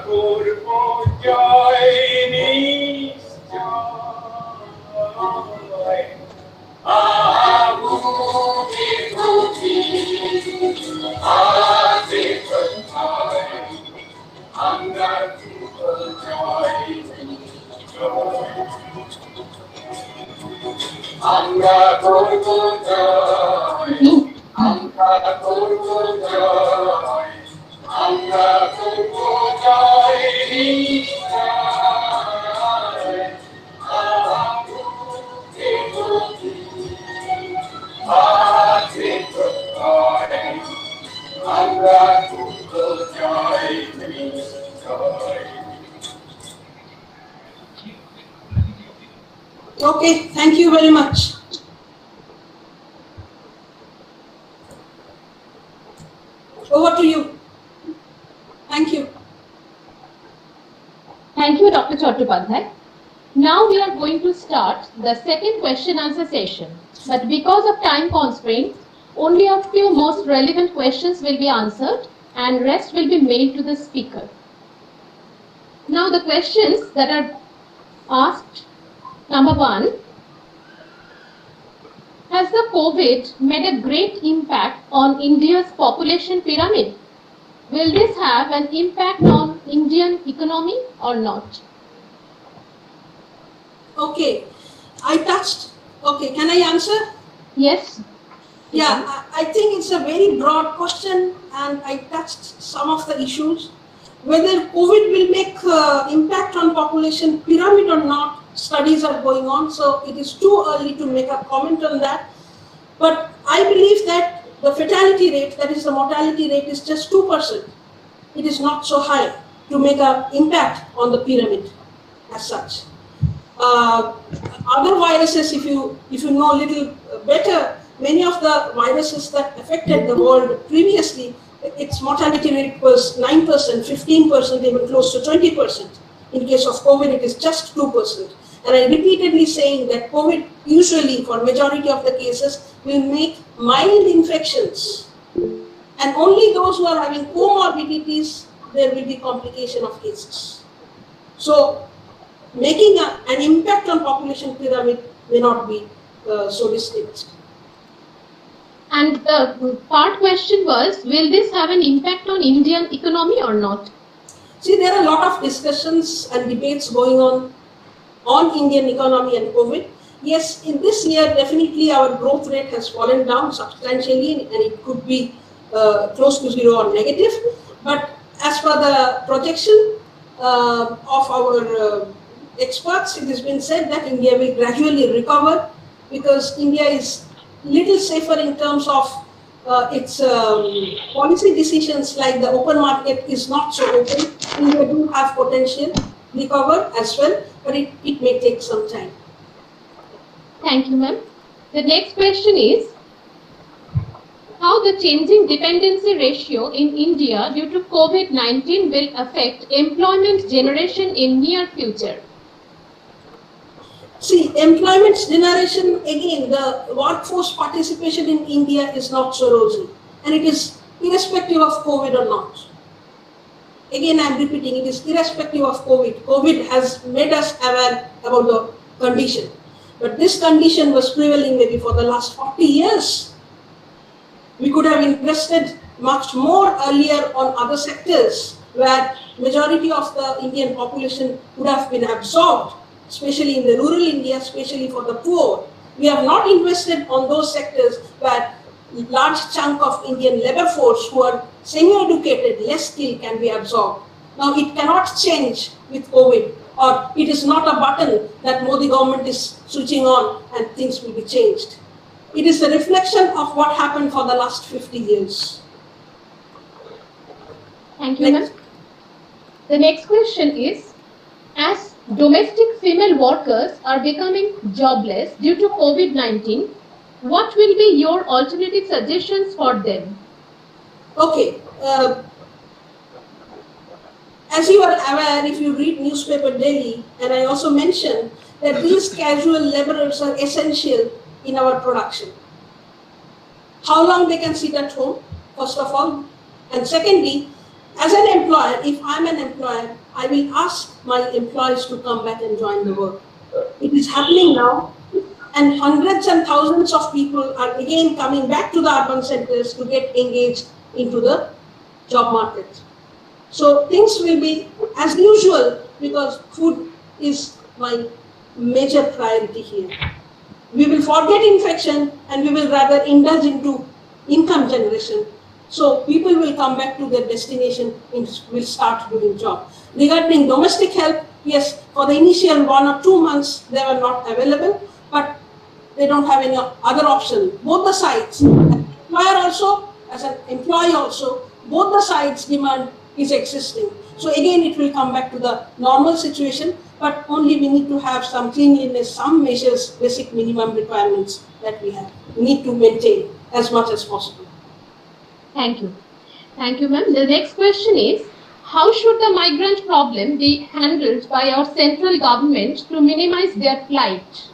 করব জয় নিশ্চয়। আগুনে বুঝি আছে কোথায়, আমরা করব জয়। আমরা করব জয়, আমরা করব জয়, আমরা করব জয় নিশ্চয়। আগুনে বুঝি আছে কোথায়, আমরা করব জয় নিশ্চয়। Okay, thank you very much. Over to you. Thank you. Thank you, Dr. Chattopadhyay. Now we are going to start the second question answer session. But because of time constraints, only a few most relevant questions will be answered and rest will be mailed to the speaker. Now the questions that are asked, number 1, has the COVID made a great impact on India's population pyramid? Will this have an impact on Indian economy or not? Okay, I touched. Okay, can I answer? Yes. Yeah, I think it's a very broad question, and I touched some of the issues. Whether COVID will make impact on population pyramid or not, studies are going on, so it is too early to make a comment on that. But I believe that the fatality rate, that is the mortality rate, is just 2%. It is not so high to make an impact on the pyramid as such. Other viruses, if you know a little better, many of the viruses that affected the world previously, its mortality rate was 9%, 15%, even close to 20%. In case of COVID, it is just 2%. And I repeatedly saying that COVID usually, for majority of the cases, will make mild infections. And only those who are having comorbidities, there will be complication of cases. So making an impact on population pyramid may not be so distinct. And the part question was, will this have an impact on Indian economy or not? See, there are a lot of discussions and debates going on Indian economy and COVID. Yes, in this year, definitely our growth rate has fallen down substantially, and it could be close to zero or negative. But as per the projection of our experts, it has been said that India will gradually recover because India is little safer in terms of its policy decisions, like the open market is not so open. India do have potential recover as well, but it may take some time. Thank you, ma'am. The next question is, how the changing dependency ratio in India due to COVID-19 will affect employment generation in near future? See, employment generation, again, the workforce participation in India is not so rosy, and it is irrespective of COVID or not. Again, I am repeating, it is irrespective of COVID. COVID has made us aware about the condition, but this condition was prevailing maybe for the last 40 years. We could have invested much more earlier on other sectors where majority of the Indian population would have been absorbed, especially in the rural India, especially for the poor. We have not invested on those sectors where large chunk of Indian labor force who are semi-educated, less skilled can be absorbed. Now it cannot change with COVID, or it is not a button that Modi government is switching on and things will be changed. It is a reflection of what happened for the last 50 years. Thank you, ma'am. The next question is, as domestic female workers are becoming jobless due to COVID-19, what will be your alternative suggestions for them? Okay. As you are aware, if you read newspaper daily, and I also mentioned that these casual laborers are essential in our production. How long they can sit at home, first of all, and secondly, as an employer, if I'm an employer, I will ask my employees to come back and join the work. It is happening now, and hundreds and thousands of people are again coming back to the urban centers to get engaged into the job market. So things will be as usual because food is my major priority here. We will forget infection and we will rather indulge into income generation. So people will come back to their destination and will start doing job. Regarding domestic help, yes, for the initial 1 or 2 months, they were not available, but they don't have any other option. Both the sides, as an employer also, as an employee also, both the sides demand is existing. So again, it will come back to the normal situation, but only we need to have some cleanliness, some measures, basic minimum requirements that we have. We need to maintain as much as possible. Thank you. Thank you, ma'am. The next question is, how should the migrant problem be handled by our central government to minimize their plight?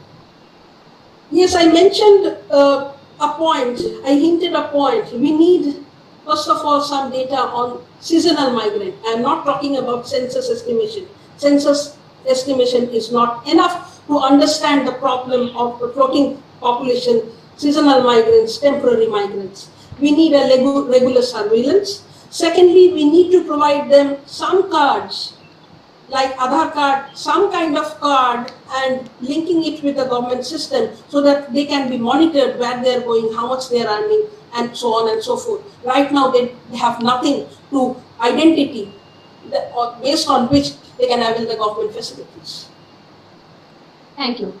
Yes, I mentioned a point, I hinted a point. We need, first of all, some data on seasonal migrant. I am not talking about census estimation. Census estimation is not enough to understand the problem of the floating population, seasonal migrants, temporary migrants. We need a regular surveillance. Secondly, we need to provide them some cards, like Aadhaar card, some kind of card, and linking it with the government system so that they can be monitored where they are going, how much they are earning, and so on and so forth. Right now, they have nothing to identity based on which they can avail the government facilities. Thank you.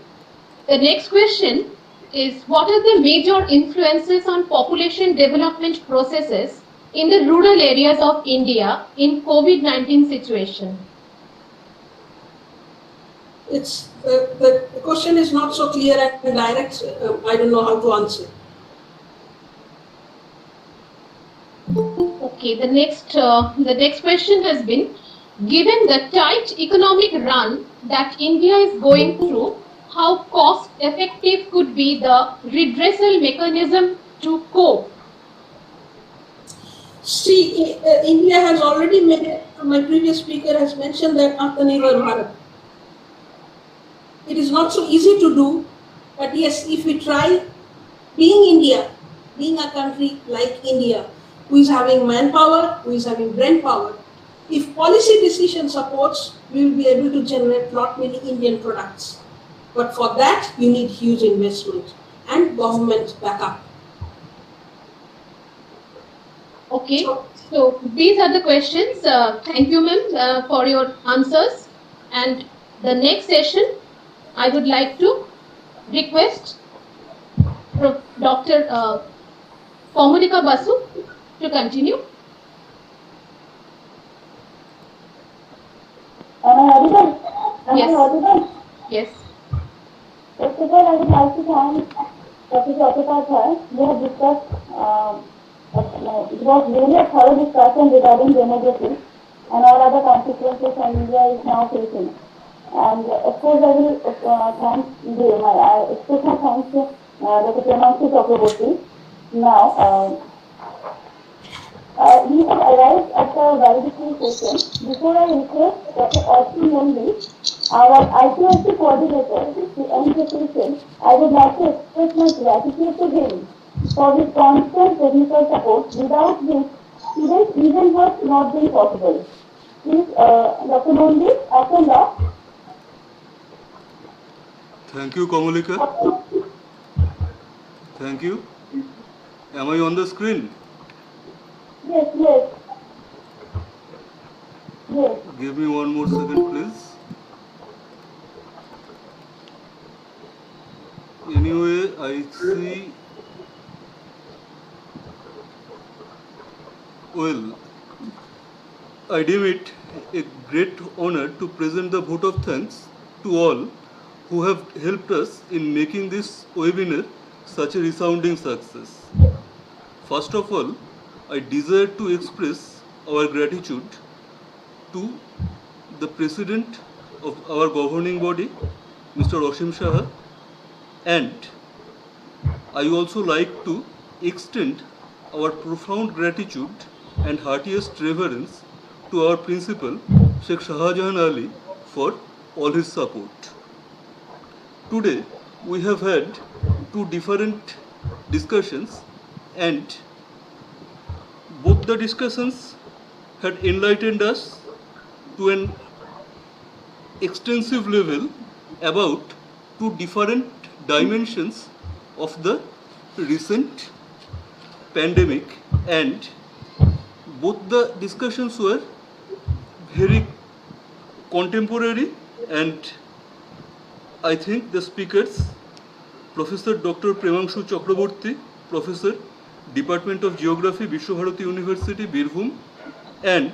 The next question is, what are the major influences on population development processes in the rural areas of India in COVID-19 situation? It's the question is not so clear and direct. I don't know how to answer. Okay, the next question has been, given the tight economic run that India is going through, how cost effective could be the redressal mechanism to cope? See, India has already made, my previous speaker has mentioned that Atmanirbhar Bharat. It is not so easy to do, but yes, if we try, being India, being a country like India, who is having manpower, who is having brain power, if policy decision supports, we will be able to generate not many Indian products. But for that, you need huge investment and government backup. Okay, so these are the questions. Thank you, ma'am, for your answers. And the next session, I would like to request Dr. Komalika Basu to continue. Am I audible? Yes. Yes. First of all, I would like to thank Professor Atukar. We have discussed, it was really a thorough discussion regarding demography and all other consequences India is now facing. And of course, I will thank I express my thanks to Dr. Premansu Chakraborty. Now, we have arrived at the validation session. Before I request Dr. Austin Mumbi, our IQAC coordinator, to end the session, I would like to express my gratitude to him for his constant technical support, without which today's event was not been possible. Please, Dr. Mumbi, after that. Thank you, Komalika. Thank you. Am I on the screen? Yes, yes. Yes. Give me one more second, please. Anyway, I see. Well, I deem it a great honor to present the vote of thanks to all who have helped us in making this webinar such a resounding success. First of all, I desire to express our gratitude to the President of our governing body, Mr. Osim Saha, and I also like to extend our profound gratitude and heartiest reverence to our principal, Sheikh Shahjahan Ali, for all his support. Today, we have had two different discussions, and both the discussions had enlightened us to an extensive level about two different dimensions of the recent pandemic, and both the discussions were very contemporary, and I think the speakers, Professor Dr. Premansu Chakraborty, Professor, Department of Geography, Vishwabharati University, Birbhum, and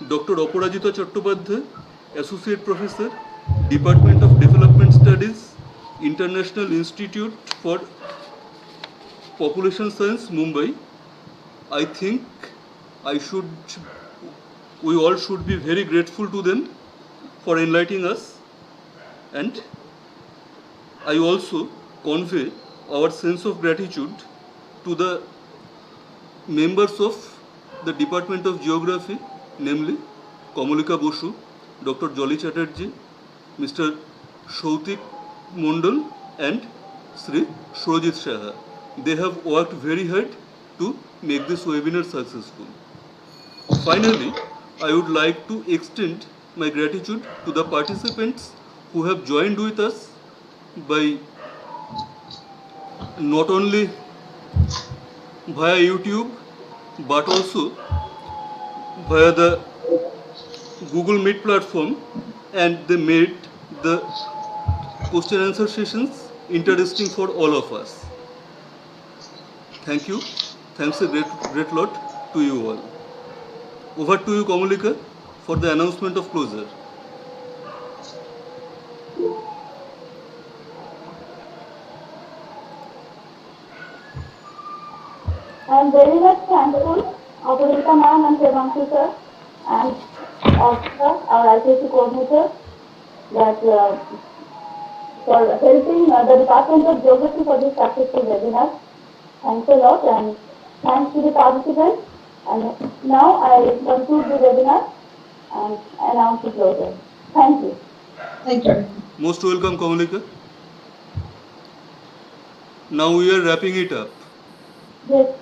Dr. Oporajita Chattopadhyay, Associate Professor, Department of Development Studies, International Institute for Population Science, Mumbai. I think we all should be very grateful to them for enlightening us, and I also convey our sense of gratitude to the members of the Department of Geography, namely Kamalika Bosu, Dr. Jolly Chatterjee, Mr. Shautik Mondal and Sri Surajit Shaha. They have worked very hard to make this webinar successful. Finally, I would like to extend my gratitude to the participants who have joined with us by not only via YouTube but also via the Google Meet platform, and they made the question answer sessions interesting for all of us. Thank you. Thanks a great lot to you all. Over to you, Kamalika, for the announcement of closure. I am very much thankful of Rita ma'am and Devanshu sir and also our IQAC coordinator that for helping the Department of Geography for this successful webinar. Thanks a lot, and thanks to the participants. And now I conclude the webinar and announce the closure. Thank you. Thank you. Most welcome, Kamalika. Now we are wrapping it up. Yes.